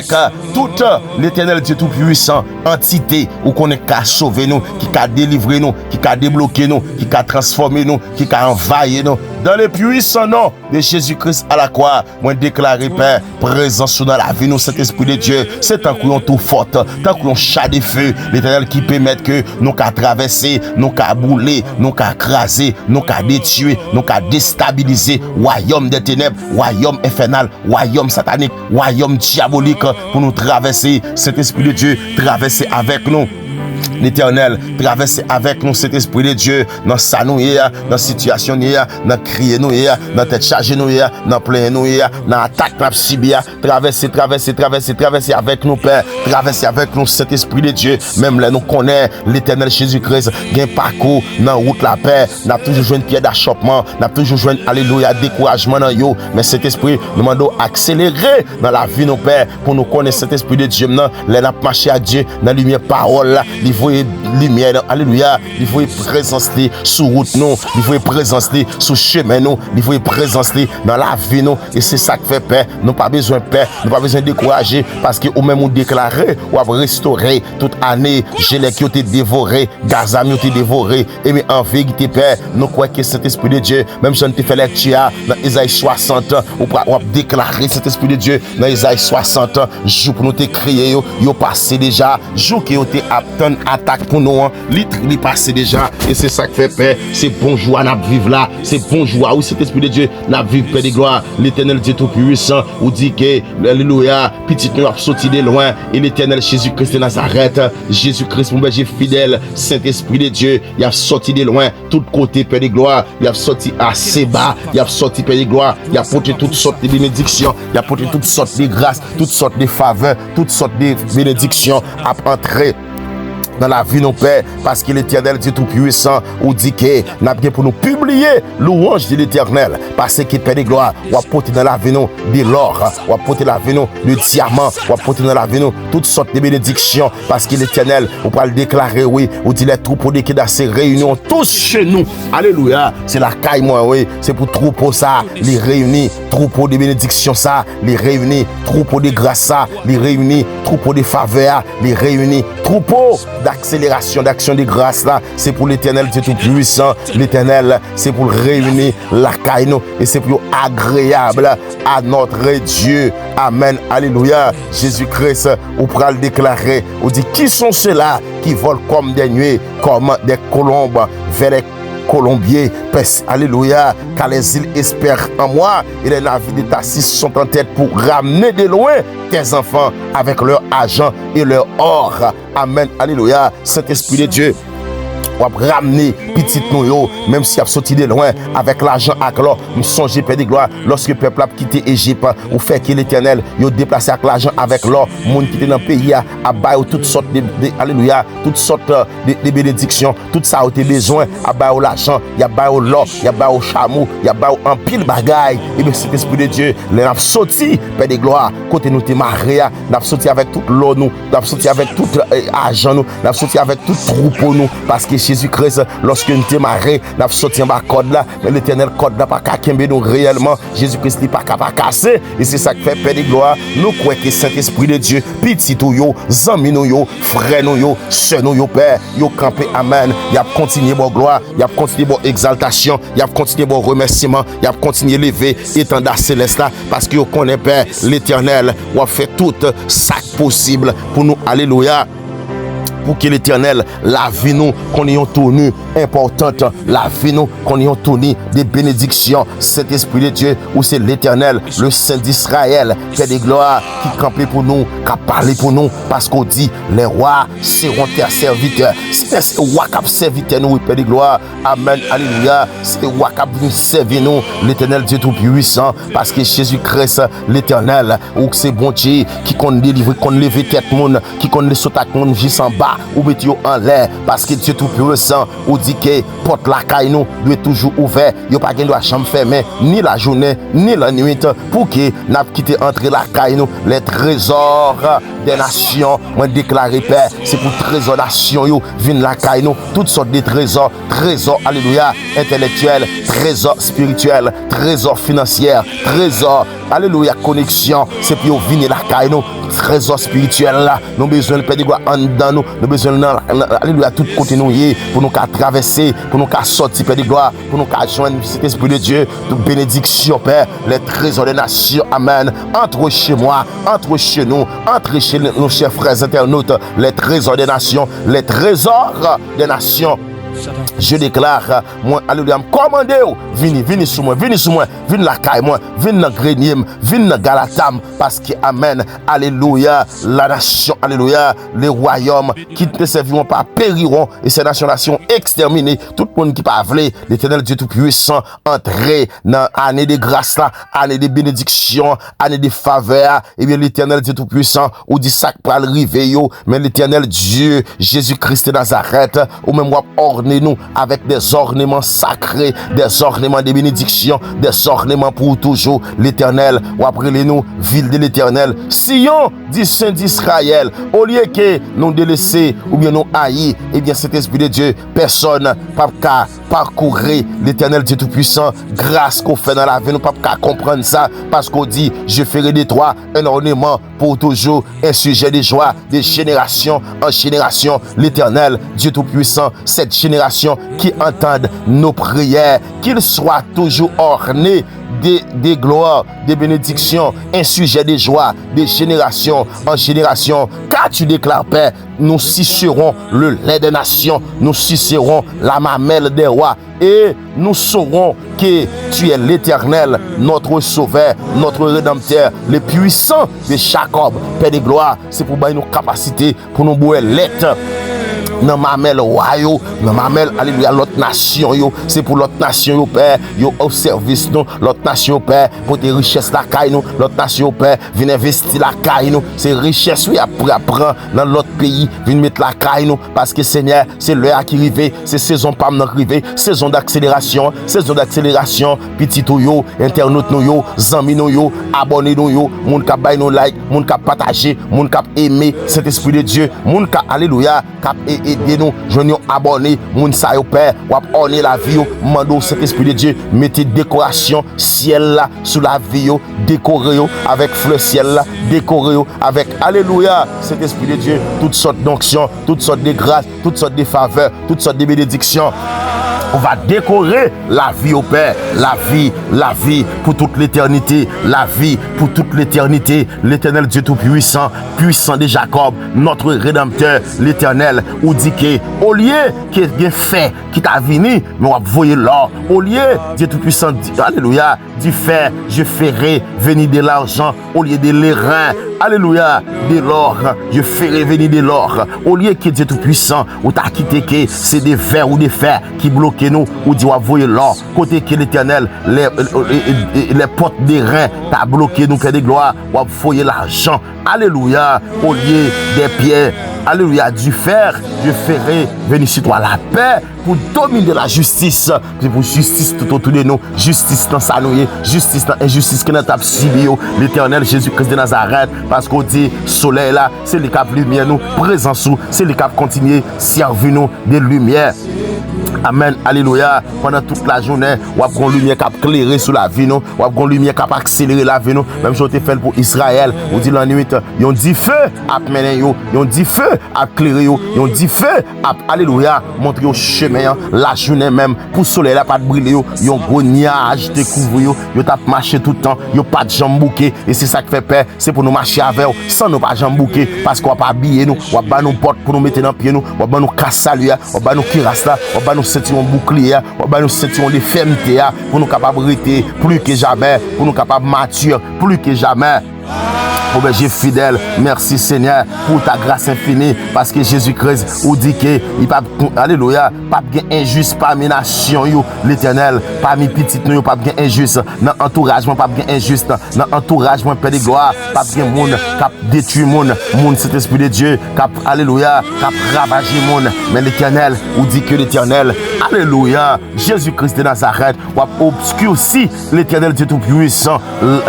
toute l'Éternel Dieu tout puissant entité ou qu'on est qu'à sauver nous, qui qu'a délivrer nous, qui qu'a débloquer nous, qui qu'a transformer nous, qui qu'a envahir nous dans le puissant nom de Jésus-Christ à la croix. Moi déclarer Père présence dans la vie nous cet esprit de Dieu, c'est tant qu'on tout forte, tant qu'on chat de feu, l'Éternel qui permet que nous qu'a traverser, nous qu'a bouler, nous qu'a craser, nous qu'a détruire, nous qu'a déstabiliser royaume des ténèbres, royaume infernal, royaume satanique, royaume diabolique pour nous traverser cet esprit de Dieu, traverser avec nous. L'Éternel traverse avec nous cet esprit de Dieu dans sa nous dans situation dans crier nous dans tête chargée nous dans plein nous dans attaque n'a subir traverser avec nous Père, traverser avec nous cet esprit de Dieu, même là nous connaît l'Éternel Jésus-Christ gain parcours dans route la paix, n'a toujours joué une pierre d'achoppement, n'a toujours joué alléluia découragement dans yo, mais cet esprit nous demandons accélérer dans la vie nos Père pour nous connaître cet esprit de Dieu maintenant les n'a marcher à Dieu dans lumière parole là, il faut lumière alléluia, il faut présence sur route nous, il faut présence sur chemin nous, il faut présence dans la vie nous, et c'est ça qui fait paix. Nous pas besoin de paix, nous pas besoin de décourager parce que ou même on déclarer ou avoir restauré toute année gelé qui ont été dévoré, Gaza qui ont été dévoré, et mais en vérité Père nous croyons que cet esprit de Dieu, même si on te fait lecture dans Isaïe 60 ou déclarer cet esprit de Dieu dans Isaïe 60 jour pour nous te crier yo passé déjà jour qui ont été attendre attaque pour nous, il passe déjà, et c'est ça qui fait paix, c'est bon joie n'a vivre là, c'est bon joie, oui, cet esprit de Dieu n'a vivre paix de gloire, l'éternel Dieu tout puissant, ou dit que, alléluia, petit nous a sorti de loin, et l'éternel Jésus-Christ de Nazareth, Jésus-Christ, mon berger fidèle, Saint-Esprit de Dieu, il a sorti de loin, tout côté, paix de gloire, il a sorti assez bas, il a sorti paix de gloire, il a porté toutes sortes de bénédictions, il a porté toutes sortes de grâces, toutes sortes de faveurs, toutes sortes de bénédictions à entrer dans la vie, nos pères, parce que l'éternel Dieu tout-puissant, ou dit que n'a bien pour nous publier louange de l'éternel, parce que Père de gloire, ou apporter dans la vie nous de l'or, ou apporter dans la vie nous de diamant, ou apporter dans la vie nous toutes sortes de bénédictions, parce que l'éternel, on peut le déclarer, oui, ou dit les troupeaux de qui dans ces réunions, tous chez nous, alléluia, c'est la caille, moi, oui, c'est pour troupeau ça, les réunis, troupeau de bénédictions ça, les réunis, troupeau de grâce ça, les réunis, troupeau de faveur, les réunis, troupeau d'accélération, d'action de grâce là, c'est pour l'éternel Dieu tout puissant, l'éternel, c'est pour réunir la caille et c'est pour agréable à notre Dieu. Amen, alléluia. Jésus-Christ, ou pourra le déclarer, ou dit, qui sont ceux-là qui volent comme des nuées, comme des colombes vers les colombiers, alléluia, car les îles espèrent en moi et les navires de Tarsis sont en tête pour ramener de loin tes enfants avec leur argent et leur or. Amen, alléluia. Saint-Esprit de Dieu, ou ramener petit nous, même si a sorti de loin avec l'argent à l'or. Nous songeons, Père de gloire, lorsque le peuple a quitté Égypte, ou fait que l'éternel, il a déplacé avec l'argent avec l'or, monde qui était dans le pays, a baillé toutes sortes de alléluia, toutes sortes de bénédictions, tout ça a été besoin, a baillé l'argent, il a baillé l'or, il a baillé au chameau, il a baillé en pile bagaille. Et bien, cet esprit de Dieu, il a sorti, Père de gloire, côté nous, t'es marié, il a sorti avec tout l'eau, nous, il a sorti avec tout l'argent, nous, il a sorti avec tout troupeau, nous, parce que Jésus-Christ, lorsque nous sommes mariés, nous avons sorti un code là, mais l'éternel code là, pas qu'à nous réellement, Jésus-Christ n'est pas capable de casser, et c'est ça qui fait Père de gloire. Nous croyons que Saint-Esprit de Dieu, petit ou yo, zami nous yo, frère nous yo, sœur nous yo, Père, yo campé, amen, il a continué bon gloire, il a continué bon exaltation, il a continué bon remerciement, il a continué lever étendard céleste là, parce que yo connaît Père, l'éternel, ou a fait tout ça possible pour nous, alléluia. Pour que l'éternel, la vie nous, qu'on ait tenu importante, la vie nous, qu'on ait tenu des bénédictions, cet esprit de Dieu, où c'est l'éternel, le Saint d'Israël, Père de gloire, qui campait pour nous, qui a parlé pour nous, parce qu'on dit, les rois seront tes serviteurs. C'est ces rois qui serviteurs nous, Père de gloire, amen, alléluia, c'est rois qui nous servir nous, l'éternel Dieu tout puissant, parce que Jésus-Christ, l'éternel, ou c'est bon Dieu, qui compte délivrer, qu'on lève tête monde, qui compte les sauter monde, juste en bas, ou mettez en l'air, parce que Dieu tout puissant, ou dit que porte la caille nous doit toujours ouvert, il pas de chambre fermée, ni la journée, ni la nuit, pour que n'a quitté entrer la caille nous, les trésors des nations, moi déclaré Père, c'est pour trésors nations, yo, viennent la caille nous, toutes sortes de trésors, trésors, alléluia, intellectuels, trésors spirituels, trésors financiers, trésors, alléluia, connexion, c'est pour venir la caille nous, trésors spirituels là, nous avons besoin de Père de gloire en dedans nous, nous avons besoin de alléluia, tout côté nous y pour nous traverser, pour nous sortir Père de gloire, pour nous joindre cet esprit de Dieu, toute bénédiction Père, les trésors des nations, amen, entre chez moi, entre chez nous, entre chez nos chers frères internautes, les trésors des nations, les trésors des nations. Je déclare, moi, alléluia, commandez, venez sur moi, venez la caille, moi, venez dans grenier, venez dans Galatam, parce que, amen, alléluia, la nation, alléluia, les royaumes qui ne serviront pas périront, et ces nations exterminées, tout le monde qui parle, l'éternel Dieu tout-puissant, entrer dans l'année de grâce là, année de bénédiction, année de faveur, et bien l'éternel Dieu tout-puissant, ou dit ça pour arriver, mais l'éternel Dieu, Jésus-Christ de Nazareth, ou même nous avec des ornements sacrés, des ornements de bénédiction, des ornements pour toujours. L'éternel, ou après nous, ville de l'éternel, Sion, dit Saint d'Israël, au lieu que nous délaisser ou bien nous haïr, et bien cet esprit de Dieu, personne, pas qu'à parcourir l'éternel Dieu tout-puissant, grâce qu'on fait dans la vie, nous pas qu'à comprendre ça, parce qu'on dit, je ferai de toi un ornement pour toujours, un sujet de joie, de génération en génération, l'éternel Dieu tout-puissant, cette génération qui entendent nos prières, qu'ils soient toujours ornés des gloires, des bénédictions, un sujet de joie, de génération en génération. Car tu déclares, Père, nous sucerons le lait des nations, nous sucerons la mamelle des rois, et nous saurons que tu es l'Éternel, notre Sauveur, notre Rédempteur, le puissant de Jacob. Père de gloire, c'est pour bailler nos capacités, pour nous boire l'être. Dans mamel royaux, dans mamel, alléluia, l'autre nation, yo, c'est pour l'autre nation, yo, Père, yo, au service, nous, l'autre nation, Père, pour tes richesses, la caille, nous, l'autre nation, Père, viens investir la caille, nous, c'est richesse, oui, après, dans l'autre pays, viens mettre la caille, nous, parce que, Seigneur, c'est l'heure qui arrive, c'est saison pas m'arriver, saison d'accélération, petit tout, yo, internaute, nous, yo, zami, nous, yo, abonnez, nous, yo, moun ka bay, nous, like, moun ka partager, moun ka aimer, cet esprit de Dieu, moun ka, alléluia, cap aidez-nous, joignons abonnés, moun sa yo Père, wap orner la vie yo, mando cet esprit de Dieu, mettez décoration ciel là sous la vie yo, décoré yo avec fleur ciel là, décoré yo avec alléluia, cet esprit de Dieu, toutes sortes d'onctions, toutes sortes de grâces, toutes sortes de faveurs, toutes sortes de bénédictions. On va décorer la vie au Père, la vie pour toute l'éternité, la vie pour toute l'éternité. L'Éternel Dieu Tout-Puissant, puissant de Jacob, notre Rédempteur, l'Éternel, ou dit que, au lieu qu'il y ait fait qui t'a venu, mais on va voyer l'or. Au lieu, Dieu Tout-Puissant, alléluia, dit faire, je ferai venir de l'argent au lieu de l'airain. Alléluia, de l'or, je ferai venir de l'or. Au lieu que Dieu Tout-Puissant, ou t'as quitté que c'est des vers ou des fers qui bloquent nous, ou dit, on voyer l'or. Côté que l'Éternel, les portes des reins, t'as bloqué nous, que des gloires, on voyer l'argent. Alléluia, au lieu des pierres. Alléluia, du fer, je ferai venir sur toi la paix pour dominer la justice. C'est pour justice tout autour de nous. Justice dans sa nouille, justice dans injustice que nous avons subi. L'Éternel Jésus-Christ de Nazareth. Parce qu'on dit, soleil là, c'est le cap lumière nous. Présence sous, c'est le cap continuer, servir nous de lumière. Amen, alléluia. Pendant toute la journée, on a une lumière qui a éclairé sur la vie, nous. On a une lumière qui a accéléré la vie, nous. Même chose que fait pour Israël. On dit la nuit, ils ont dit feu à mener, ils ont dit feu à éclairer, ils ont dit feu à, alléluia, montrer au chemin, la journée même, pour le soleil là, pas de briller, ils ont gros nuage découvrir, ils ont marché tout le temps, ils ont pas de jambes bouquées. Et c'est ça qui fait peur, c'est pour nous marcher avec eux, sans nous pas jambes bouquées, parce qu'on va pas habiller nous, on va nous porte pour nous mettre dans le pied, nous, on va nous casser lui, on va nous kirasta, on va nous sentir un bouclier, on va nous sentir des fermetés, pour nous capables de rester plus que jamais, pour nous capables de mature plus que jamais. Oh ben Dieu fidèle, merci Seigneur pour ta grâce infinie, parce que Jésus-Christ vous dit que il pas, alléluia, pas bien injuste parmi nations, l'Éternel, parmi petites nous, pas bien injuste, dans entouragement, pas bien injuste, dans entouragement, Père de gloire, pas bien monde, cap détruire monde, cet esprit de Dieu, cap, alléluia, cap ravager monde, mais l'Éternel, vous dit que l'Éternel, alléluia, Jésus-Christ de Nazareth, ou obscurci l'Éternel Dieu Tout-Puissant,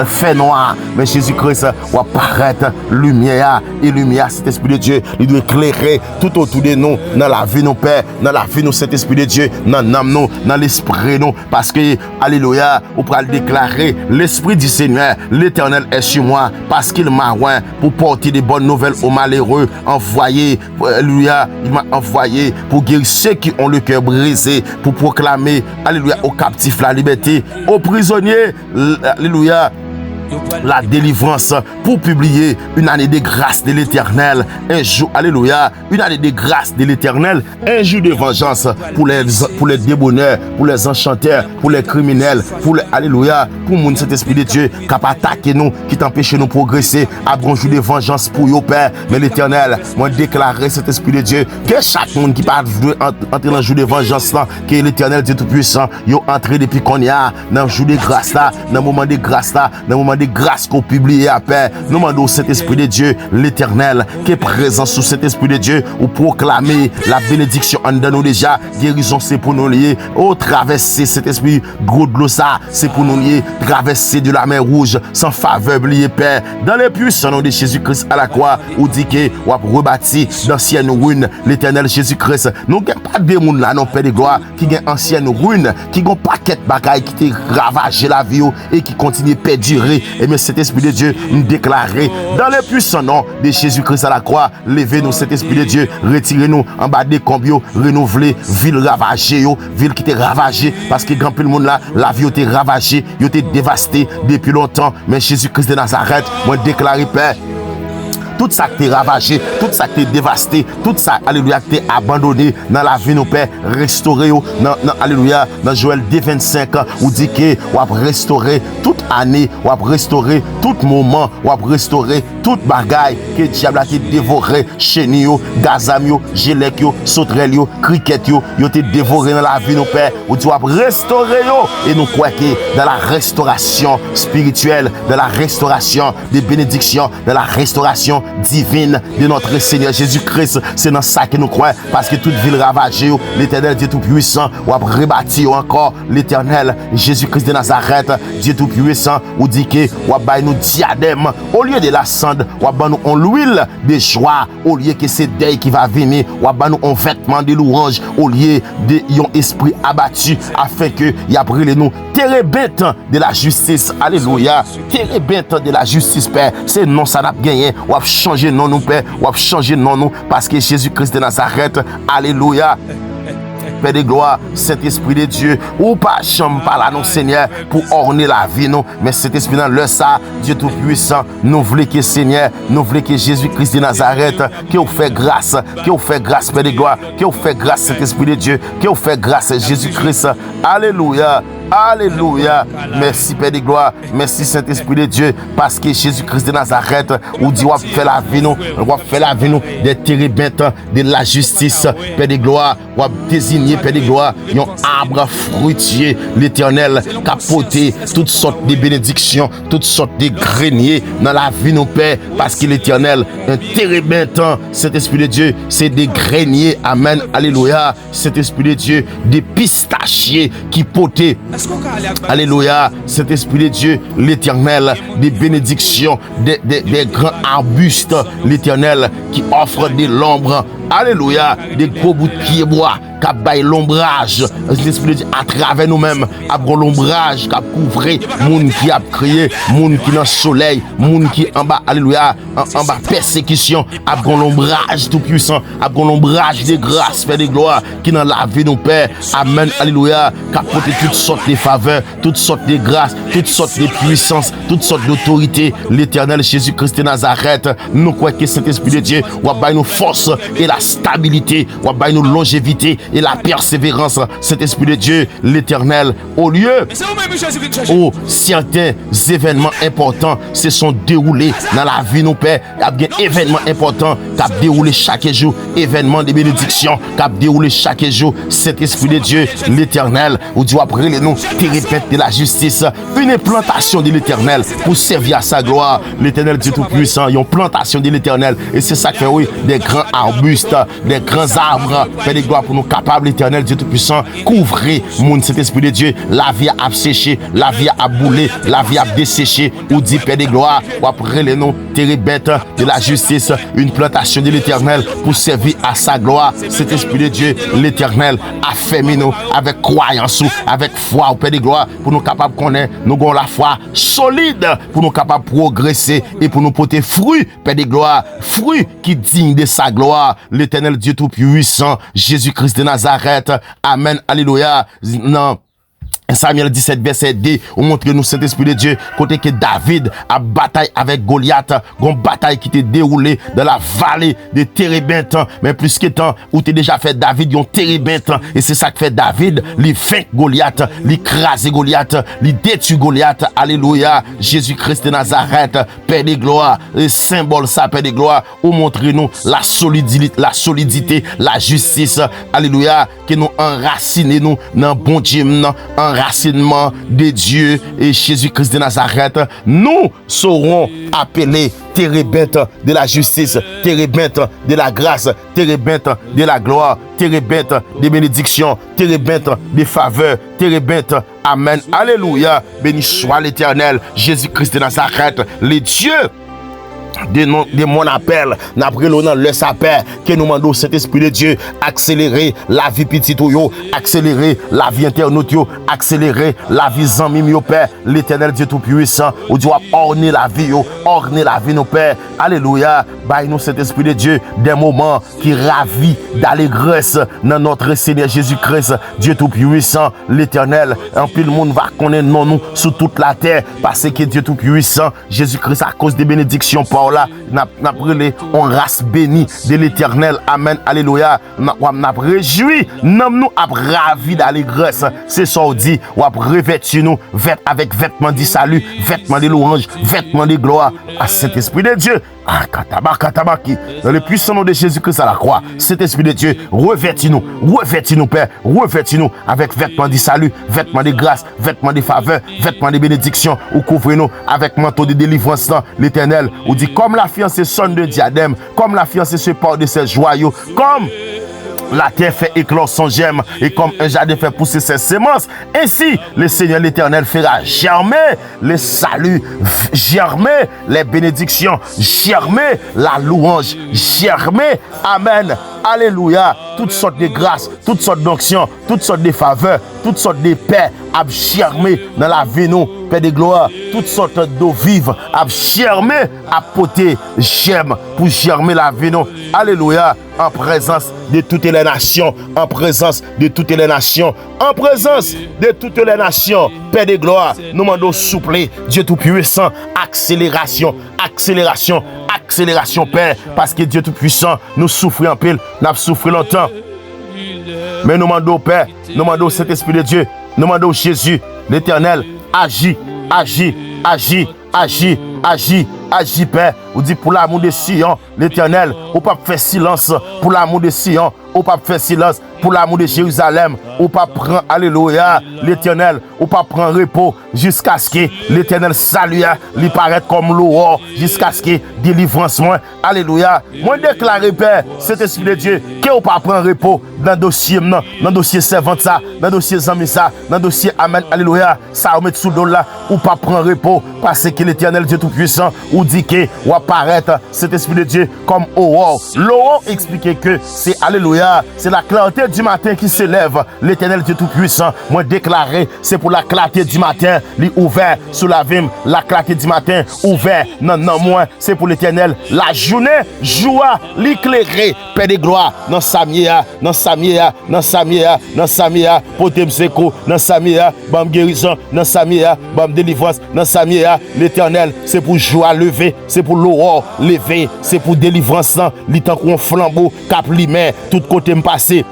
fait noir, mais Jésus-Christ, ou apparaître lumière, et lumière, cet esprit de Dieu, il doit éclairer tout autour de nous, dans la vie, nos pères, dans la vie, nous, cet esprit de Dieu, dans l'âme, nous, dans l'esprit, nous, parce que, alléluia, on pourra le déclarer, l'esprit du Seigneur, l'Éternel est sur moi, parce qu'il m'a oint pour porter des bonnes nouvelles aux malheureux, envoyé, alléluia, il m'a envoyé pour guérir ceux qui ont le cœur brisé, pour proclamer, alléluia, aux captifs la liberté, aux prisonniers, alléluia, la délivrance, pour publier une année de grâce de l'Éternel, un jour, alléluia, une année de grâce de l'Éternel, un jour de vengeance pour les débonneurs, pour les enchanteurs, pour les criminels, pour les, alléluia, pour mon cet esprit de Dieu qui a attaqué nous, qui t'empêche de nous progresser, à bon jour de vengeance pour yo Père, mais l'Éternel, moi déclarer cet esprit de Dieu, que chaque monde qui part entrer dans le jour de vengeance là, que l'Éternel Dieu Tout-Puissant, yo entré depuis qu'on y a, dans le jour de grâce là, dans le moment de grâce là, dans le moment de grâce qu'on publie à paix. Nous demandons cet esprit de Dieu, l'Éternel, qui est présent sous cet esprit de Dieu, ou proclamer la bénédiction en nous déjà. Guérison, c'est pour nous lier. Oh, traverser cet esprit, gros de l'eau, ça, c'est pour nous lier. Traverser de la mer rouge, sans faveur, oublier Père. Dans les puissants nom de Jésus-Christ à la croix, où dit que, ou a rebâti d'anciennes ruines, l'Éternel Jésus-Christ. Nous n'avons pas de monde là, non, Père de gloire, qui ont anciennes ruines, qui ont paquet de bagailles, qui ont ravagé la vie, et qui continuent à perdurer Et bien, cet esprit de Dieu nous déclarer dans le puissant nom de Jésus-Christ à la croix. Levez-nous, cet esprit de Dieu, retirez-nous en bas des combio, renouvelez, ville ravagée, ville qui était ravagée, parce que grand peu le monde là, la vie était ravagée, il était dévastée depuis longtemps. Mais Jésus-Christ de Nazareth, moi déclaré Père, tout ça qui est ravagé, tout ça qui est dévasté, tout ça, alléluia, qui est abandonné dans la vie, nos pères, restauré, alléluia, dans Joël 25, où dit que, on va restaurer toute année, on va restaurer tout moment, on va restaurer toute bagaille que le diable a été dévoré, chenille, gazam, gelek, sauterelle, cricket, il a été dévoré dans la vie, nos pères, où dit, on va restaurer, et nous croyons que dans la restauration spirituelle, dans la restauration des bénédictions, dans la restauration divine de notre Seigneur Jésus-Christ, c'est dans ça que nous croyons, parce que toute ville ravagée, l'Éternel Dieu Tout-Puissant, ou a rebâti encore l'Éternel Jésus-Christ de Nazareth, Dieu Tout-Puissant, ou dit que ou a nous diadème, au lieu de la cendre, ou a nous on l'huile de joie, au lieu que c'est deuil qui va venir, ou a nous on vêtement de louange, au lieu de yon esprit abattu, afin que y a brûlé nous térébête de la justice, alléluia, térébête de la justice, Père, c'est non ça n'a gagné, ou a changer non nous Père, ou a changer non nous, parce que Jésus-Christ de Nazareth, alléluia, Père de gloire, cet esprit de Dieu, ou pas chambre par là, non Seigneur, pour orner la vie, non, mais cet esprit dans le ça, Dieu Tout-Puissant, nous voulons que Seigneur, nous voulons que Jésus-Christ de Nazareth, que vous fait grâce, Père de gloire, que vous fait grâce, cet esprit de Dieu, que vous fait grâce, Jésus-Christ, alléluia. Alléluia. Merci Père de gloire. Merci Saint-Esprit de Dieu. Parce que Jésus-Christ de Nazareth, ou dit, on va faire la vie, nous. On va faire la vie, nous. Des térébintes de la justice. Père de gloire. On va désigner, Père de gloire, un arbre fruitier. L'Éternel, capoté toutes sortes de bénédictions, toutes sortes de greniers dans la vie, nous, Père. Parce que l'Éternel, un térébinte, Saint-Esprit de Dieu, c'est des greniers. Amen. Alléluia. Saint-Esprit de Dieu, des pistachiers qui potaient. Alléluia, cet esprit de Dieu, l'Éternel, des bénédictions, des grands arbustes, l'Éternel qui offre de l'ombre. Alléluia, des gros bouts de pied bois, qui baillent l'ombrage, l'esprit de Dieu à travers nous-mêmes, à l'ombrage, qui couvre moun qui a crié, moun qui dans le soleil, moun qui en bas, alléluia, en bas persécution, à l'ombrage tout puissant, à l'ombrage de grâce, Père de gloire, qui dans la vie nous Père, amen, alléluia, qui apporte toutes sortes de faveurs, toutes sortes de grâces, toutes sortes de puissances, toutes sortes d'autorités, l'Éternel Jésus-Christ de Nazareth, nous croyons que cet esprit de Dieu, va nous force et la stabilité, va nous longévité et la persévérance, cet esprit de Dieu, l'Éternel, au lieu où certains événements importants se sont déroulés dans la vie nous Père, il y a bien événements importants qui ont déroulé chaque jour, événements de bénédiction qui ont déroulé chaque jour, cet esprit de Dieu, l'Éternel, où Dieu après les noms, térébintes de la justice, une implantation de l'Éternel pour servir à sa gloire, l'Éternel Dieu Tout-Puissant, une plantation de l'Éternel, et c'est ça que fait oui, des grands arbustes, des grands arbres, Père de gloire pour nous capables, l'Éternel Dieu Tout-Puissant, couvrir mon cet esprit de Dieu, la vie a séché, la vie a boulé, la vie a desséché, ou dit Père de gloire, ou après les noms, térébintes de la justice, une plantation de l'Éternel pour servir à sa gloire, cet esprit de Dieu, l'Éternel, a fait nous avec croyance, avec foi au Père de gloire, pour nous capables de connaître, nous avons la foi solide, pour nous capables de progresser et pour nous porter fruit, Père de gloire, fruit qui digne de sa gloire, l'Éternel Dieu Tout-Puissant, Jésus-Christ de Nazareth, amen, alléluia, non. Samuel 17 verset 2, on montre nous Saint-Esprit de Dieu, côté que David a bataille avec Goliath, une bataille qui était déroulée dans la vallée de Térébintes, mais plus que temps, où t'es déjà fait David, yon Térébintes, et c'est ça que fait David, il fait Goliath, il crase Goliath, il détruit Goliath, alléluia, Jésus-Christ de Nazareth, Père de gloire, le symbole ça, Père de gloire, où montre nous la solidité, la justice, alléluia, que nous enracinons nous dans bon Dieu, enracinement de Dieu et Jésus-Christ de Nazareth, nous serons appelés térébintes de la justice, térébintes de la grâce, térébintes de la gloire, térébintes de bénédiction, térébintes de faveur, térébintes, amen, alléluia, béni soit l'Éternel, Jésus-Christ de Nazareth, les dieux de mon appel, n'a pris le nom le sapeur, que nous demandons Saint-Esprit de Dieu, accélérer la vie petite yo, accélérer la vie internaute yo, accélérer la vie zanmi yo Père, l'Éternel Dieu tout-puissant, ou Dieu orner la vie yo, orner la vie nos Père, alléluia, baille nous Saint-Esprit de Dieu, des moments qui ravit d'allégresse dans notre Seigneur Jésus-Christ, Dieu tout-puissant, l'Éternel, en plus le monde va connaître nous sur toute la terre, parce que Dieu tout-puissant, Jésus-Christ à cause des bénédictions par là, n'a brûlé en race bénie de l'Éternel, amen, alléluia, n'a réjoui, nous a ravi d'allégresse, c'est ça on dit, ou a revêtu nous, avec vêtements du salut, vêtements de louange, vêtements de gloire, à cet esprit de Dieu, dans le puissant nom de Jésus-Christ à la croix, cet esprit de Dieu, revêtis-nous, Père, revêtis-nous avec vêtements du salut, vêtements de grâce, vêtements de faveur, vêtements de bénédiction, ou couvrez-nous avec manteau de délivrance, l'Éternel, ou dit comme la fiancée sonne de diadème, comme la fiancée se porte de ses joyaux, comme la terre fait éclore son germe et comme un jardin fait pousser ses semences, ainsi le Seigneur l'Éternel fera germer les saluts, germer les bénédictions, germer la louange, germer, amen, alléluia, toutes sortes de grâces, toutes sortes d'onctions, toutes sortes de faveurs, toutes sortes de paix, à germer dans la vie nous, Père de gloire, toutes sortes d'eau vive, à germer, à poter, germe, pour germer la vie nous, alléluia, en présence de toutes les nations, en présence de toutes les nations, en présence de toutes les nations, Père de gloire, nous demandons souple, Dieu tout-puissant, accélération, accélération, accélération, Père, parce que Dieu tout-puissant, nous souffrons en pile, nous avons souffert longtemps, mais nous demandons, Père, nous demandons cet esprit de Dieu, nous demandons Jésus, l'Éternel, agis, agis, agis, agis, agis, agis, Père. Ou dit pour l'amour de Sion, l'Éternel, ou pas faire silence pour l'amour de Sion, ou pas faire silence pour l'amour de Jérusalem, ou pas prendre, alléluia, l'Éternel, ou pas prendre repos jusqu'à ce que l'Éternel salue, lui paraît comme l'eau, jusqu'à ce que délivrance, moi, alléluia. Moi déclare, Père, cet esprit de Dieu, que ou pas prendre repos dans le dossier, dans le dossier servante ça, dans le dossier zami ça, dans le dossier amen, alléluia, ça on met sous dos là, ou pas prendre repos, parce que l'Éternel Dieu tout-puissant, ou dit que, ou apparaître cet esprit de Dieu comme aurore. L'aurore expliquait que c'est, alléluia, c'est la clarté du matin qui s'élève. L'Éternel Dieu tout-puissant, moi déclaré, c'est pour la clarté du matin, li ouvert sous la vime, la clarté du matin, ouvert, non, moi, c'est pour l'Éternel, la journée, joie, l'éclairé, Père de gloire, dans Samia, dans Samia, dans Samia, dans Samia, potem seko, dans Samia, bam guérison, dans Samia, bam délivrance, dans Samia, l'Éternel, c'est pour joie lever, c'est pour l'aurore lever, c'est pour délivrance, li tant qu'on flambeau, cap li mais tout côté me passer.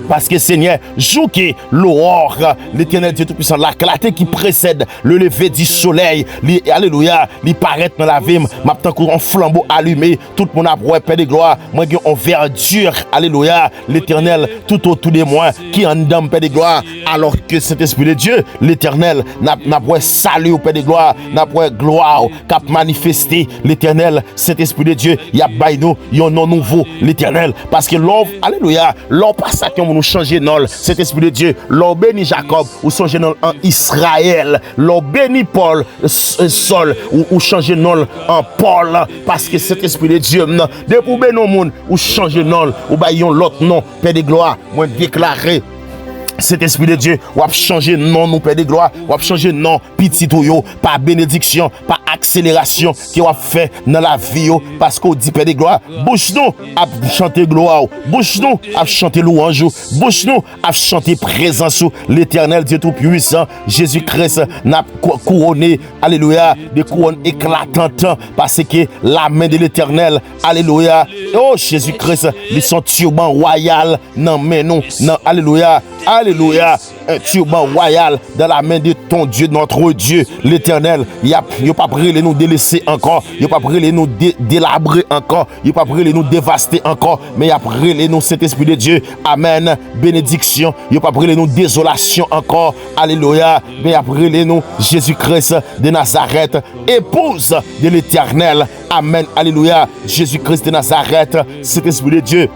Parce que Seigneur, joue que l'aurore, l'Éternel Dieu Tout-Puissant, la clarté qui précède le lever du soleil, alléluia, il paraît dans la vie, maintenant qu'on flambeau allumé, tout le monde a pour Père de gloire, moi qui en verdure, alléluia, l'Éternel tout autour de moi, qui en donne Père de gloire, alors que cet esprit de Dieu, l'Éternel, n'a pour salut au Père de gloire, n'a pour gloire, cap manifester l'Éternel, cet esprit de Dieu, il y a bail nous, il y a un nom nouveau, l'Éternel, parce que l'homme, alléluia, l'homme pas ça qu'on nous changer non, cet esprit de Dieu, l'on bénit Jacob, ou changer non en Israël, l'on bénit Paul, Saul, ou changer non en Paul, parce que cet esprit de Dieu, de pour bénir au monde, ou changer non, ou baillons l'autre nom, Père de gloire, moi déclarer. Cet esprit de Dieu, ou a changé non, nous Père de gloire, ou a changé non, petit ou par bénédiction, par accélération, qui a fait dans la vie, parce qu'on dit Père de gloire, bouche nous à chanter gloire, bouche nous à chanter louange, bouche nous à chanter présence, l'Éternel Dieu Tout-Puissant, Jésus-Christ, n'a couronné, alléluia, des couronnes éclatantes, parce que la main de l'Éternel, alléluia, oh Jésus-Christ, ils sont turban royal, non mais non, non, alléluia, alléluia, un turban royal dans la main de ton Dieu, notre Dieu, l'Éternel. Il n'y a pas brûlé nous délaisser encore, il n'y a pas brûlé nous délabrer encore, il n'y a pas brûlé nous dévaster encore, mais il y a brûlé nous cet esprit de Dieu, amen, bénédiction, il n'y a pas brûlé nous désolation encore, alléluia, mais il y a brûlé nous Jésus-Christ de Nazareth, épouse de l'Éternel, amen, alléluia, Jésus-Christ de Nazareth, cet esprit de Dieu.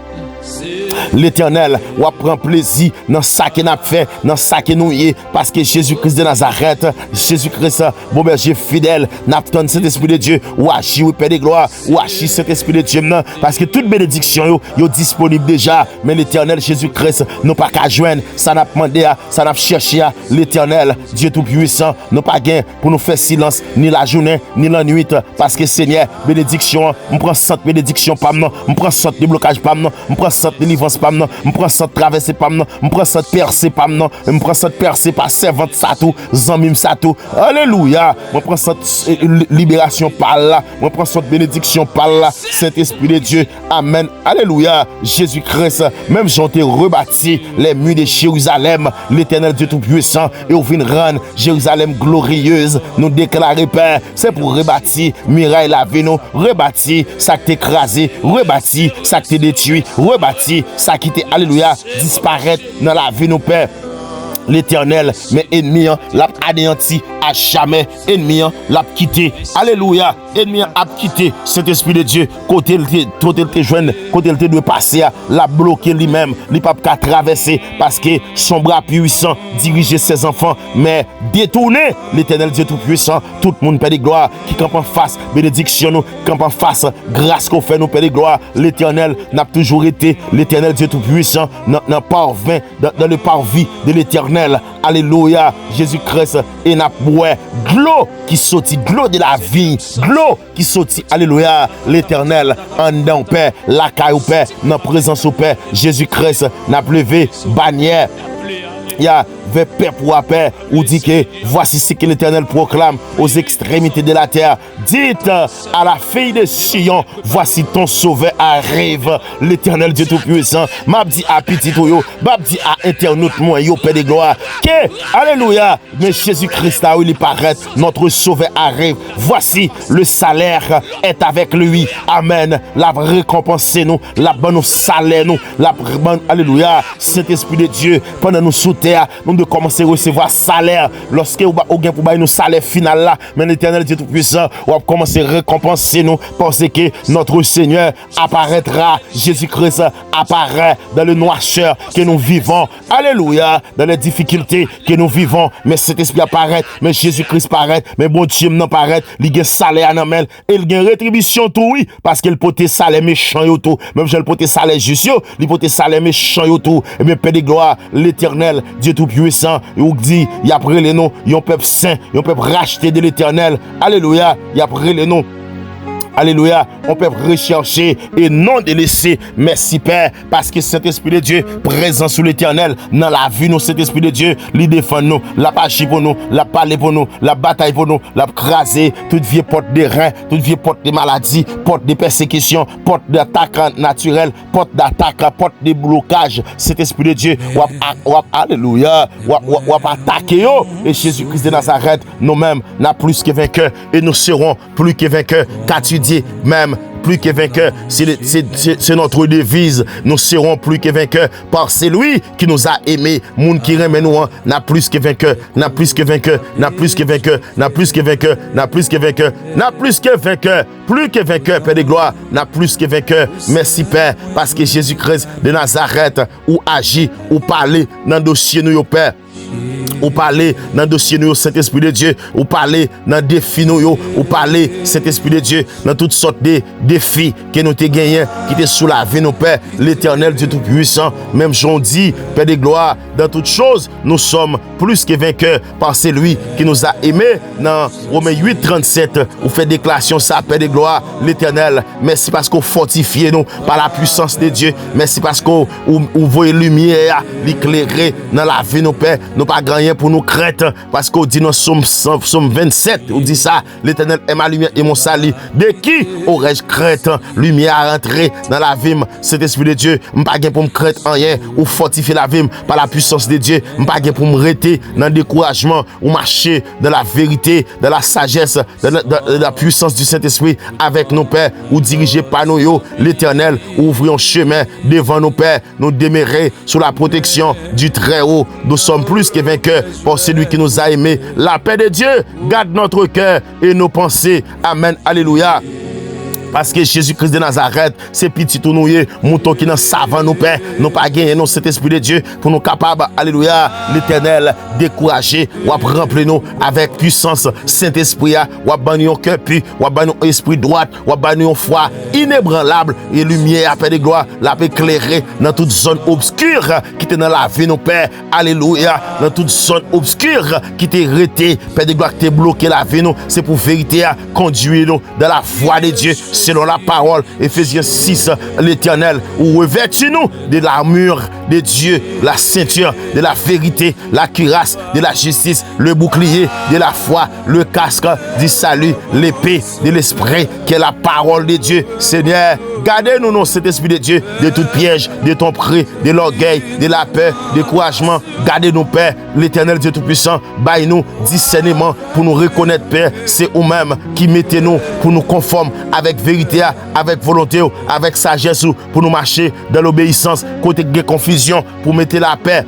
L'Éternel, ou prend plaisir dans ça que n'a fait, dans ça que nous y est, parce que Jésus-Christ de Nazareth, Jésus-Christ, bon berger fidèle, n'a pas cet esprit de Dieu, ou agit, ou Père de gloire, ou agit cet esprit de Dieu, non, parce que toute bénédiction, yo disponible déjà, mais l'Éternel Jésus-Christ, nous pas qu'à joindre, ça n'a pas demandé, ça n'a pas cherché, l'Éternel, Dieu tout-puissant, nous pas gain pour nous faire silence, ni la journée, ni la nuit, parce que Seigneur, bénédiction, on prend cette bénédiction, pas non, on prend cette déblocage, pas non, on prend cette délivrance, pas non, on prend cette traversée, pas non, on prend cette percée, pas non, on prend cette percée, pas servante, ça tout, zamim, ça tout, alléluia, on prend cette libération par là, on prend cette bénédiction par là, Saint-Esprit de Dieu, amen, alléluia, Jésus-Christ, même j'en t'ai rebâti les murs de Jérusalem, l'Éternel Dieu tout-puissant, et au fin rendre Jérusalem glorieuse, nous déclarer, Père, c'est pour rebâtir, muraille la vie, nous, rebâtir, ça qui t'écrasé, rebâtir, ça qui t'est détruit, rebâtir, ça qui t'est, alléluia, disparaître dans la vie, nous, Père. L'Éternel, mais ennemi, l'a anéanti à jamais. Ennemi, l'a quitté. Alléluia. Ennemi a quitté cet esprit de Dieu. Côté il te joindre, côté il te doit passer, l'a bloqué lui-même. Il pas qu'à traverser parce que son bras puissant dirigeait ses enfants. Mais détourner l'Éternel Dieu tout-puissant. Tout le monde, Père de gloire, qui campe en face, bénédiction nous, campe en face, grâce qu'on fait nous, Père de gloire. L'Éternel n'a toujours été l'Éternel Dieu tout-puissant dans parvint, dans le parvis de l'Éternel. Alléluia, Jésus-Christ, et n'a boué, glou qui sortit, glou de la vie, glou qui sortit, alléluia, l'Éternel, en dedans, Père, la caille au Père, dans présence au Père, Jésus-Christ, n'a levé, bannière, ya, vers paix pour paix, ou dit que voici ce que l'Éternel proclame aux extrémités de la terre. Dites à la fille de Sion, voici ton sauveur arrive, l'Éternel Dieu tout-puissant. M'a dit à petit yo, m'a dit à internaute moi yo Père de gloire. Que alléluia, mais Jésus-Christ a où il paraît, notre sauveur arrive. Voici le salaire est avec lui. Amen. La récompense nous, la bonne salaire nous, la bonne alléluia. Saint-Esprit de Dieu, pendant nous sous terre, nous de commencer à recevoir salaire lorsque vous avez pour nous salaire final là, mais l'Éternel Dieu tout-puissant va commencer à récompenser nous parce que notre Seigneur apparaîtra, Jésus-Christ apparaît dans le noirceur que nous vivons, alléluia, dans les difficultés que nous vivons, mais cet esprit apparaît, mais Jésus-Christ apparaît, mais bon Dieu non apparaît, il y a salaire en amel, il y a rétribution tout oui, parce qu'il peut te salaire méchant yo tout, même je le peut te salaire juste yo, il peut te salaire méchant yo tout, et bien Père de gloire, l'Éternel Dieu tout-puissant, il dit, il a pris les noms, il y a un peuple saint, il y a un peuple racheté de l'Éternel, alléluia, il a pris les noms. Alléluia, on peut rechercher et non délaisser. Merci Père, parce que cet esprit de Dieu présent sous l'Éternel dans la vie, nous, cet esprit de Dieu, il défend nous, la pâche pour nous, la parler pour nous, la bataille pour nous, la craser, toute vieille porte de reins, toute vieille porte de maladies, porte de persécution, porte d'attaque naturelle, porte d'attaque, porte de blocage. Cet esprit de Dieu, alléluia, ou attaquer yo. Et Jésus-Christ de Nazareth, nous-mêmes, n'a plus que vainqueurs et nous serons plus que vainqueurs. Car tu dis même plus que vainqueurs, c'est notre devise, nous serons plus que vainqueurs par celui qui nous a aimés. Moun qui remet nous, n'a plus que vainqueurs, n'a plus que vainqueurs, n'a plus que vainqueurs, n'a plus que vainqueurs, n'a plus que vainqueurs, n'a plus que vainqueurs, plus que vainqueurs, Père de gloire, n'a plus que vainqueurs. Merci Père, parce que Jésus-Christ de Nazareth, ou agit, ou parler dans le dossier nous, Père. Ou parler dans le dossier nous, Saint-Esprit de Dieu, ou parler dans le défi nous, ou parler, Saint-Esprit de Dieu, dans toutes sortes de défis que nous avons gagnés, qui étaient sous la vie, nos Père, l'Éternel Dieu Tout-Puissant. Même j'en dis, Père de gloire, dans toutes choses, nous sommes plus que vainqueurs par celui qui nous a aimés. Dans Romains 8, 37, vous faites déclaration, ça, Père de gloire, l'Éternel. Merci parce qu'on fortifie nous par la puissance de Dieu. Merci parce qu'on voit lumière, l'éclairer dans la vie, nos Père. Nous pas rien pour nous craindre, parce qu'on dit dans Somme 27, on dit ça, l'Éternel est ma lumière et mon salut. De qui aurais-je crainte? Lumière à rentrer dans la vie, cet esprit de Dieu, je pas pour me craindre rien, ou fortifier la vie par la puissance de Dieu, je pas pour me rester dans le découragement, ou marcher dans la vérité, dans la sagesse, dans la puissance du Saint-Esprit avec nos pères, ou diriger par nous, l'Éternel, ouvrir un chemin devant nos pères, nous demeurer sous la protection du Très-Haut. Nous sommes plus que vainqueurs pour celui qui nous a aimés. La paix de Dieu garde notre cœur et nos pensées. Amen. Alléluia. parce que Jésus-Christ de Nazareth, c'est petit tout nous, mouton qui dans savant nous père, nous pas gagner non cet esprit de Dieu pour nous capables, alléluia, l'Éternel décourager, ou remplir nous avec puissance Saint-Esprit, ou bannir un cœur puis, ou bannir un esprit droit, ou bannir une foi inébranlable et lumière après de gloire, la paix éclairée dans toute zone obscure qui était dans la vie nos père, alléluia, dans toute zone obscure qui était arrêté, père de gloire qui était bloqué la vie nous, c'est pour vérité conduire nous dans la voie de Dieu selon la parole. Éphésiens 6, l'Éternel, ou revêtez-nous de l'armure de Dieu, la ceinture de la vérité, la cuirasse de la justice, le bouclier de la foi, le casque du salut, l'épée de l'esprit qui est la parole de Dieu. Seigneur, gardez-nous dans cet esprit de Dieu de tout piège, de ton prix, de l'orgueil, de la peur, de découragement. Gardez-nous, Père, l'Éternel Dieu Tout-Puissant, baille-nous discernement pour nous reconnaître, Père, c'est vous-même qui mettez-nous pour nous conformer avec vérité, avec volonté, avec sagesse, pour nous marcher dans l'obéissance, côté de confusion, pour mettre la paix.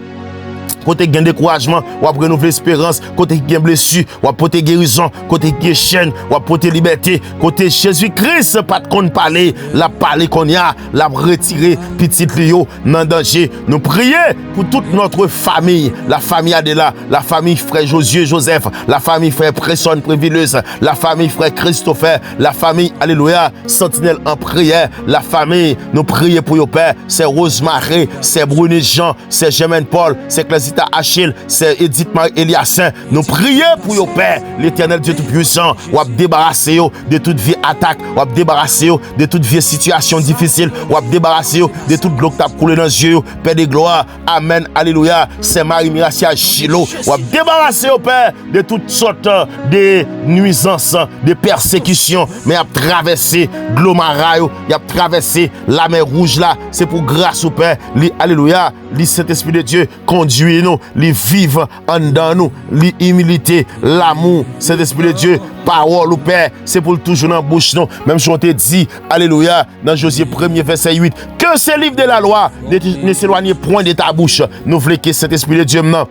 Côté gain découragement, ou après renouveler espérance, côté gain blessure, ou porter guérison, côté gain chaîne, ou porter liberté, côté Jésus-Christ, pas de qu'on parler, la parler qu'on y a, la retirer, petit Lio, dans danger. Nous prions pour toute notre famille, la famille Adela, la famille frère Josué Joseph, la famille frère Presson Prévileuse, la famille frère Christopher, la famille, alléluia, Sentinelle en prière, la famille, nous prions pour your Père, c'est Rosemary, c'est Brunet Jean, c'est Germaine Paul, c'est Clésita Achille, c'est Edith Marie Eliassin. Nous prions pour your Père, l'Éternel Dieu Tout-Puissant, ou débarrasser de toute vie attaque, ou débarrasser de toute vie situation difficile, ou débarrasser de toute bloc tap coulé dans les yeux, Père de gloire, amen, alléluia, c'est Marie Miracia Chilo, ou débarrasser au Père de toutes sortes de nuisances, de persécutions, mais à traverser Glomarayo, il a traversé la mer rouge là, c'est pour grâce au Père, alléluia, Saint-Esprit de Dieu, conduis-nous, vivre en dans nous, l'humilité, l'amour, Saint-Esprit de Dieu, parole au Père, c'est pour toujours dans la bouche, non. Même si on te dit, alléluia, dans Josué 1er verset 8, que ce livre de la loi ne s'éloigne point de ta bouche. Nous voulons que cet Esprit de Dieu maintenant,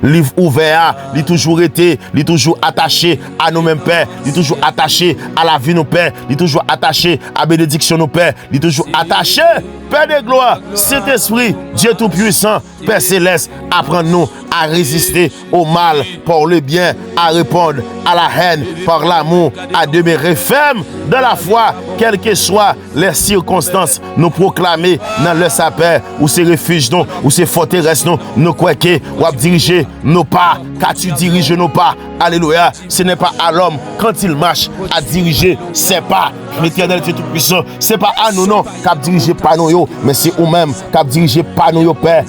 livre ouvert, il est toujours été, il est toujours attaché à nous-mêmes, Père, il est toujours attaché à la vie, nos Pères, il est toujours attaché à la bénédiction, nos Pères, il est toujours attaché, Père de gloire, Saint-Esprit, Dieu Tout-Puissant, Père Céleste, apprends-nous à résister au mal par le bien, à répondre à la haine par l'amour, à demeurer ferme dans la foi, quelles que soient les circonstances, nous proclamer dans le sapin, ou ces refuges, nous, ou ces forteresses, nous croyons ou diriger nos pas, car tu diriges nos pas. Alléluia, ce n'est pas à l'homme quand il marche à diriger ses pas. L'Éternel Dieu Tout-Puissant, c'est pas à nous non, qu'à diriger pas nous, mais c'est nous-mêmes qu'à diriger pas nous, Père.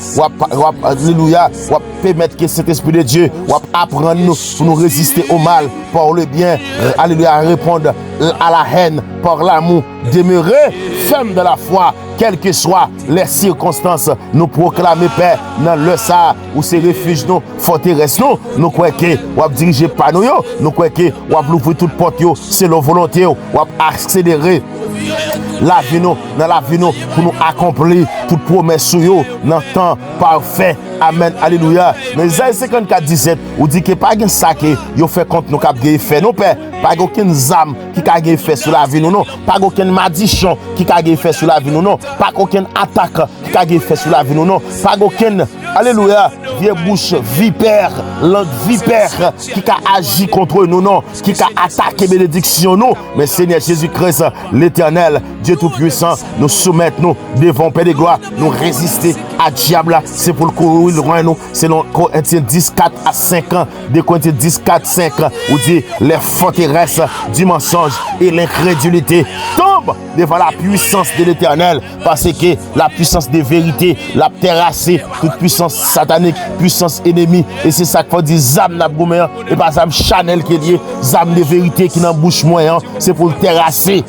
Alléluia, ou permettre que cet Esprit de Dieu ou apprendre nous pour nous résister au mal par le bien. Alléluia, répondre à la haine par l'amour, demeurer ferme de la foi, quelles que soient les circonstances, nous proclamer, Père, dans le ça, où ces refuges, nous, forteresses, nous croyons que, ou diriger pas nous, nous croyons que, ou ouvrir toute porte, c'est la volonté, ou accélérer la vie, nous, dans la vie, nous, pour nous accomplir toute promesse sur nous, dans le temps parfait. Amen, alléluia. Mais Isaïe 54, 17, ou dit que pas de ça que vous fait contre nous, qui fait nous, Père, pas aucune âme qui a fait sur la vie, nous, non, pas aucune malédiction qui a fait sur la vie, nous, non, pas aucune attaque qui a fait sur la vie, nous, non, pas aucune, alléluia, vieille bouche vipère, langue vipère qui a agi contre nous, non, qui a attaqué bénédiction, nous, mais Seigneur Jésus-Christ, l'Éternel, Dieu Tout-Puissant, nous soumettre nous devant Père de gloire, nous résister à diable, c'est pour le courir loin nous, selon Corinthiens 10, 4 à 5 ans, de Corinthiens 10, 4, 5 ans, où dit les forteresses du mensonge et l'incrédulité tombent devant la puissance de l'Éternel, parce que la puissance de vérité l'a terrassé toute puissance satanique, puissance ennemie, et c'est ça qu'il faut dire zam n'a goumé, et pas zam Chanel qui est lié, zam de vérité qui n'en bouche moyen, c'est pour le terrasser.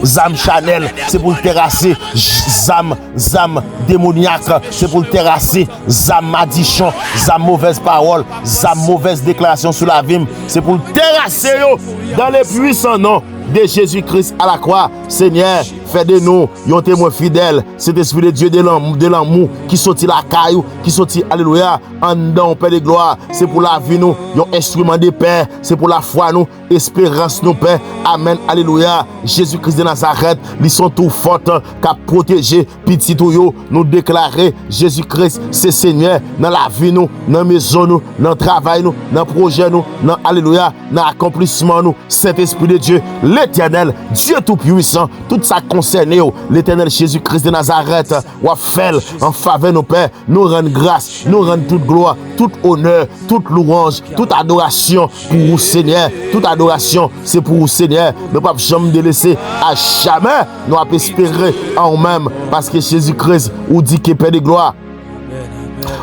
Zam Chanel, c'est pour le terrasser. Zam démoniaque, c'est pour le terrasser. Zam madichon, zam mauvaise parole, zam mauvaise déclaration sur la vie, c'est pour le terrasser yo, dans les puissants noms de Jésus-Christ à la croix. Seigneur, fais de nous un témoin fidèle. Cet esprit de Dieu de l'amour qui sortit la caillou, qui sortit, alléluia, en dedans, Père de gloire. C'est pour la vie nous, un instrument de paix. C'est pour la foi nous, espérance nous, Père. Amen, alléluia. Jésus-Christ de Nazareth, ils sont tout forts, qu'à protéger, petit tout nous déclarer Jésus-Christ, c'est Seigneur, dans la vie nous, dans la maison nous, dans le travail nous, dans le projet nous, dans, alléluia, dans l'accomplissement nous, Saint-Esprit de Dieu, l'Éternel, Dieu tout-puissant, tout ça concerne l'Éternel Jésus-Christ de Nazareth, ou fait en faveur de nos pères, nous rendre grâce, nous rendre toute gloire, tout honneur, toute louange, toute adoration pour vous, Seigneur, toute adoration, c'est pour vous, Seigneur, ne pas jamais délaisser à jamais, nous avons espéré en nous-mêmes, parce que Jésus-Christ, ou dit que Père de gloire,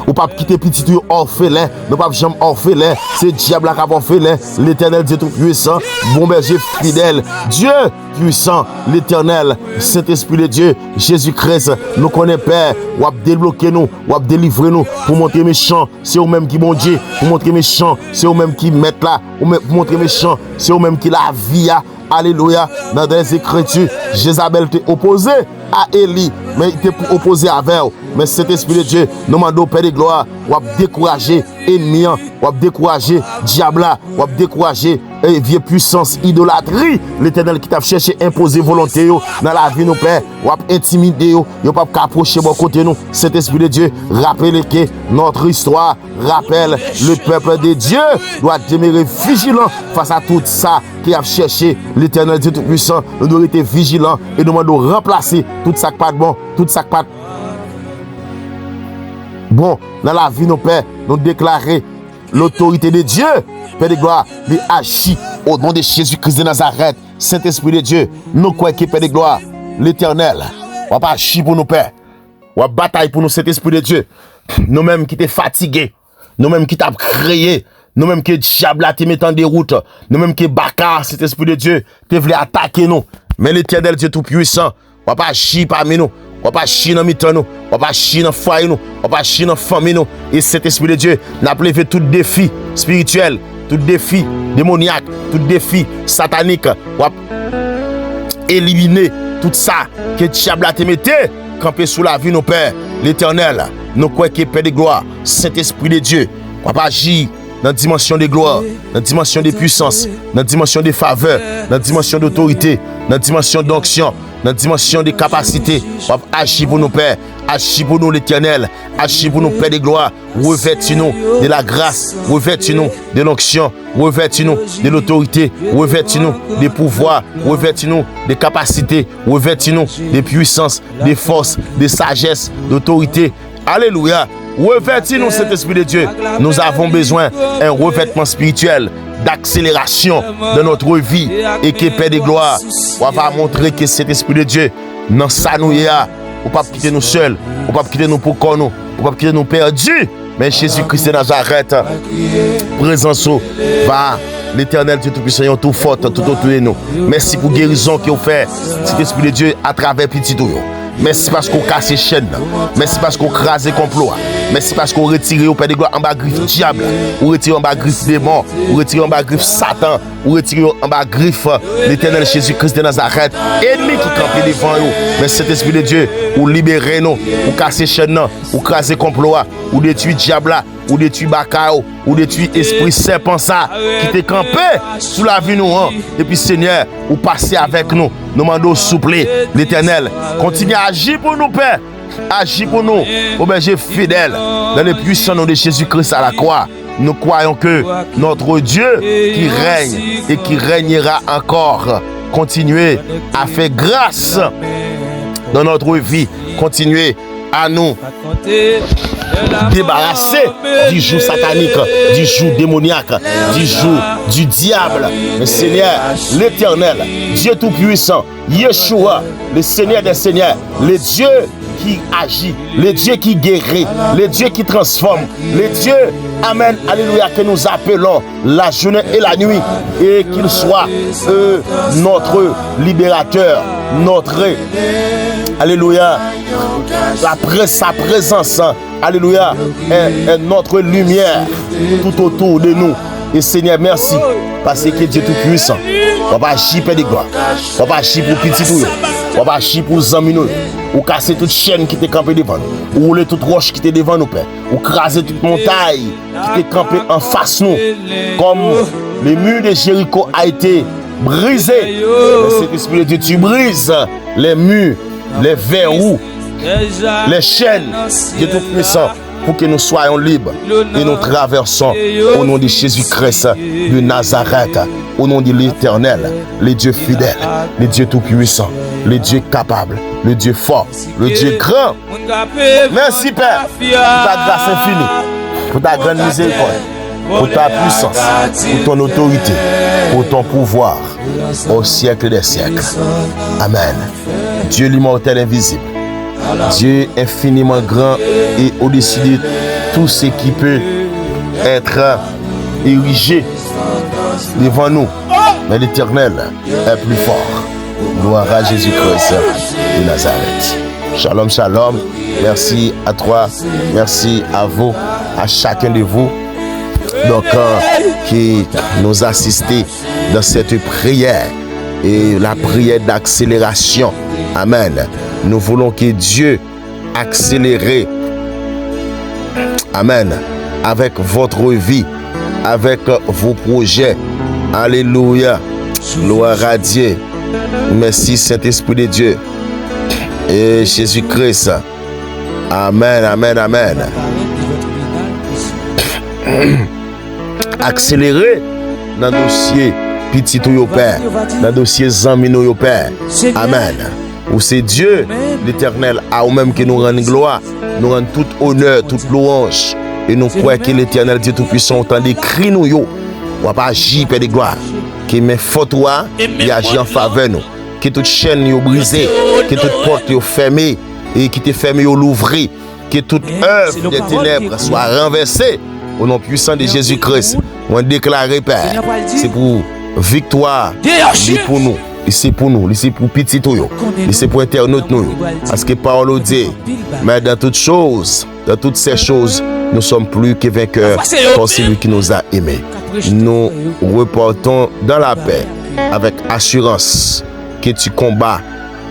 ou pas quitter petit tout orphelin, ne pas jamais orphelin, c'est diable qui a orphelin, l'Éternel Dieu tout puissant, bon berger fidèle, Dieu puissant, l'Éternel, Saint-Esprit de Dieu, Jésus-Christ, nous connaissons Père, ou a débloquer nous, ou a délivrer nous, pour montrer méchant, c'est eux même qui bon Dieu, pour montrer méchant, c'est eux même qui mettent là, pour montrer méchant, c'est eux même qui la vie. Alléluia, dans les Écritures, Jézabel était opposé à Élie, mais il était opposé à elle. Mais cet esprit de Dieu, nous demandons Père de gloire, ou à décourager ennemi, ou à décourager diable, ou à décourager vieille puissance, idolâtrie. L'Éternel qui t'a cherché imposer volonté dans la vie, nous Père, ou à intimider, ou pas approcher bon côté nous. Cet esprit de Dieu, rappelez que notre histoire rappelle le peuple de Dieu doit demeurer vigilant face à tout ça qui a cherché l'Éternel Dieu Tout-Puissant. Nous devons être vigilants et nous devons remplacer tout ça qui pas de bon, tout ça qui pas bon dans la vie, nos pères, nous déclarer l'autorité de Dieu, Père de gloire, lui agit au nom de Jésus-Christ de Nazareth, Saint-Esprit de Dieu. Nous croyons que Père de gloire, l'Éternel, on va pas agir pour nous, Père, on va batailler pour nous, Saint-Esprit de Dieu. Nous-mêmes qui t'es fatigués, nous-mêmes qui t'as créé, nous-mêmes qui diable te mettant des routes, nous-mêmes qui baka, cet esprit de Dieu, te voulait attaquer nous. Mais l'Éternel Dieu tout-puissant, on va pas agir parmi nous, on va pas agir dans mi-temps nous, on va pas agir dans foyer nous, on va pas agir dans famille nous. Et cet esprit de Dieu n'a levé tout défi spirituel, tout défi démoniaque, tout défi satanique, on va éliminer tout ça que diable te mettait camper sous la vie nos pères. L'Éternel, nous croyons que Père de gloire, Saint-Esprit de Dieu, on va agir dans la dimension de gloire, dans la dimension de puissance, dans la dimension de faveur, dans la dimension d'autorité, dans la dimension d'onction, dans la dimension de capacité. On va agir pour nos pères, agir pour nous l'Éternel, agir pour nous Père de gloire, revêtis-nous de la grâce, revêtis-nous de l'onction, revêtis-nous de l'autorité, revêtis-nous des pouvoirs, revêtis-nous des capacités, revêtis-nous des puissances, des forces, de sagesse, d'autorité. Alléluia. Revêtis-nous cet esprit de Dieu. Nous avons besoin d'un revêtement spirituel, d'accélération de notre vie. Et que Père de gloire, on va montrer que cet esprit de Dieu, dans ça nous y a, on ne peut pas quitter nous seuls, on ne peut pas quitter nous pour qu'on nous, on ne peut pas quitter nous perdus. Mais Jésus-Christ de Nazareth, présence va. L'Éternel Dieu Tout-Puissant, tout fort, tout autour de nous. Merci pour guérison qu'il a fait, cet esprit de Dieu, à travers petit tout. Merci parce qu'on casse les chaînes. Merci parce qu'on crase les complots. Merci parce qu'on retire au Père de gloire en bas griffe diable. Ou retire en bas griffe démon. Ou retire en bas griffe Satan. Ou retire en bas griffe l'Éternel Jésus-Christ de Nazareth. Ennemi qui campe devant nous. Mais cet esprit de Dieu, ou libérer nous, ou casser les chaînes, ou craser les complots, ou détruire diable, ou détruire Bakao, ou détruire esprit serpent ça, qui t'est campé sous la vie nous. Et puis Seigneur, ou passer avec nous. Nous demandons souple l'Éternel. Continue à agir pour nous, Père. Agis pour nous, au berger fidèle, dans le puissant nom de Jésus-Christ à la croix. Nous croyons que notre Dieu qui règne et qui régnera encore, continuez à faire grâce dans notre vie. Continuez à nous débarrasser du joug satanique, du joug démoniaque, du joug du diable. Mais Seigneur, l'Éternel, Dieu Tout-Puissant, Yeshua, le Seigneur des Seigneurs, le Dieu qui agit, le Dieu qui guérit, le Dieu qui transforme, le Dieu, amen, alléluia, que nous appelons la journée et la nuit, et qu'il soit notre libérateur, notre, alléluia, sa présence, alléluia, est notre lumière tout autour de nous. Et Seigneur, merci, parce que Dieu Tout-Puissant, On va agir pour des gloires. On va agir pour petit tout. On va agir pour les nous. Ou casser toute chaîne qui était campée devant nous. Ou rouler toute roche qui était devant nous, Père. Ou craser toute montagne qui était campée en face nous. Comme le mur de Jéricho a été brisé. Saint-Esprit de Dieu, tu brises les murs, les verrous, les chaînes de tout puissant pour que nous soyons libres et nous traversons au nom de Jésus-Christ de Nazareth, au nom de l'Éternel, le Dieu fidèle, le Dieu tout-puissant, le Dieu capable, le Dieu fort, le Dieu grand. Merci Père pour ta grâce infinie, pour ta grande miséricorde, pour ta puissance, pour ton autorité, pour ton pouvoir au siècle des siècles. Amen. Dieu l'immortel invisible, Dieu infiniment grand et au-dessus de tout ce qui peut être érigé devant nous. Mais l'Éternel est plus fort. Gloire à Jésus-Christ de Nazareth. Shalom, shalom. Merci à toi. Merci à vous, à chacun de vous. Donc, qui nous assistez dans cette prière et la prière d'accélération. Amen. Nous voulons que Dieu accélère. Amen. Avec votre vie, avec vos projets. Alléluia. Gloire à Dieu. Merci Saint-Esprit de Dieu. Et Jésus-Christ. Amen, amen, amen. Accélérer dans le dossier petit ou Père, dans le dossier Zamino yo Père. Amen. Ou c'est Dieu, l'Éternel, à ou même que nous rend gloire, nous rend tout honneur, toute louange. Et nous croyons que l'Éternel Dieu Tout-Puissant entend des cris nous yo. On va pas agir Père de gloire. Que mes fautes il agit en faveur nous. Que toute chaîne est brisée, que toute porte est fermée et qui est fermée ou l'ouvrir. Que toute œuvre des ténèbres soit renversée au nom puissant de Jésus-Christ. On déclare Père, c'est pour victoire, c'est pour nous. C'est pour nous, c'est pour petit tout, c'est pour internaute nous. Parce que parole dit, mais dans toutes choses, dans toutes ces choses, nous sommes plus que vainqueurs par celui qui nous a aimés. Nous reportons dans la paix avec assurance que tu combats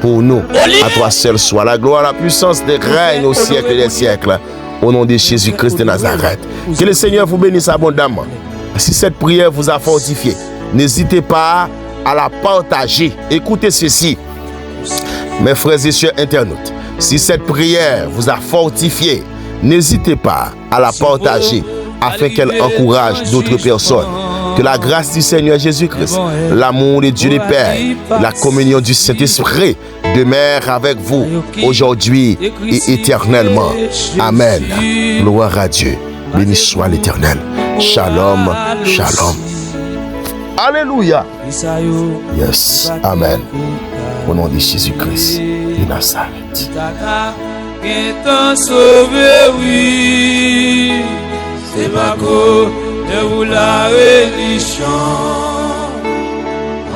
pour nous. À toi seul soit la gloire, la puissance des règnes au siècle des siècles. Au nom de Jésus-Christ de Nazareth. Que le Seigneur vous bénisse abondamment. Si cette prière vous a fortifié, n'hésitez pas à la partager. Écoutez ceci, mes frères et sœurs internautes. Si cette prière vous a fortifié, n'hésitez pas à la partager afin qu'elle encourage d'autres personnes. Que la grâce du Seigneur Jésus-Christ, l'amour de Dieu le Père, la communion du Saint-Esprit demeure avec vous aujourd'hui et éternellement. Amen. Gloire à Dieu. Béni soit l'Éternel. Shalom, shalom. Alléluia. Yes. Amen. Au nom de Jésus-Christ de Nazareth. C'est pas quoi de vous la religion.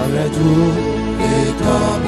Avec tout les temps.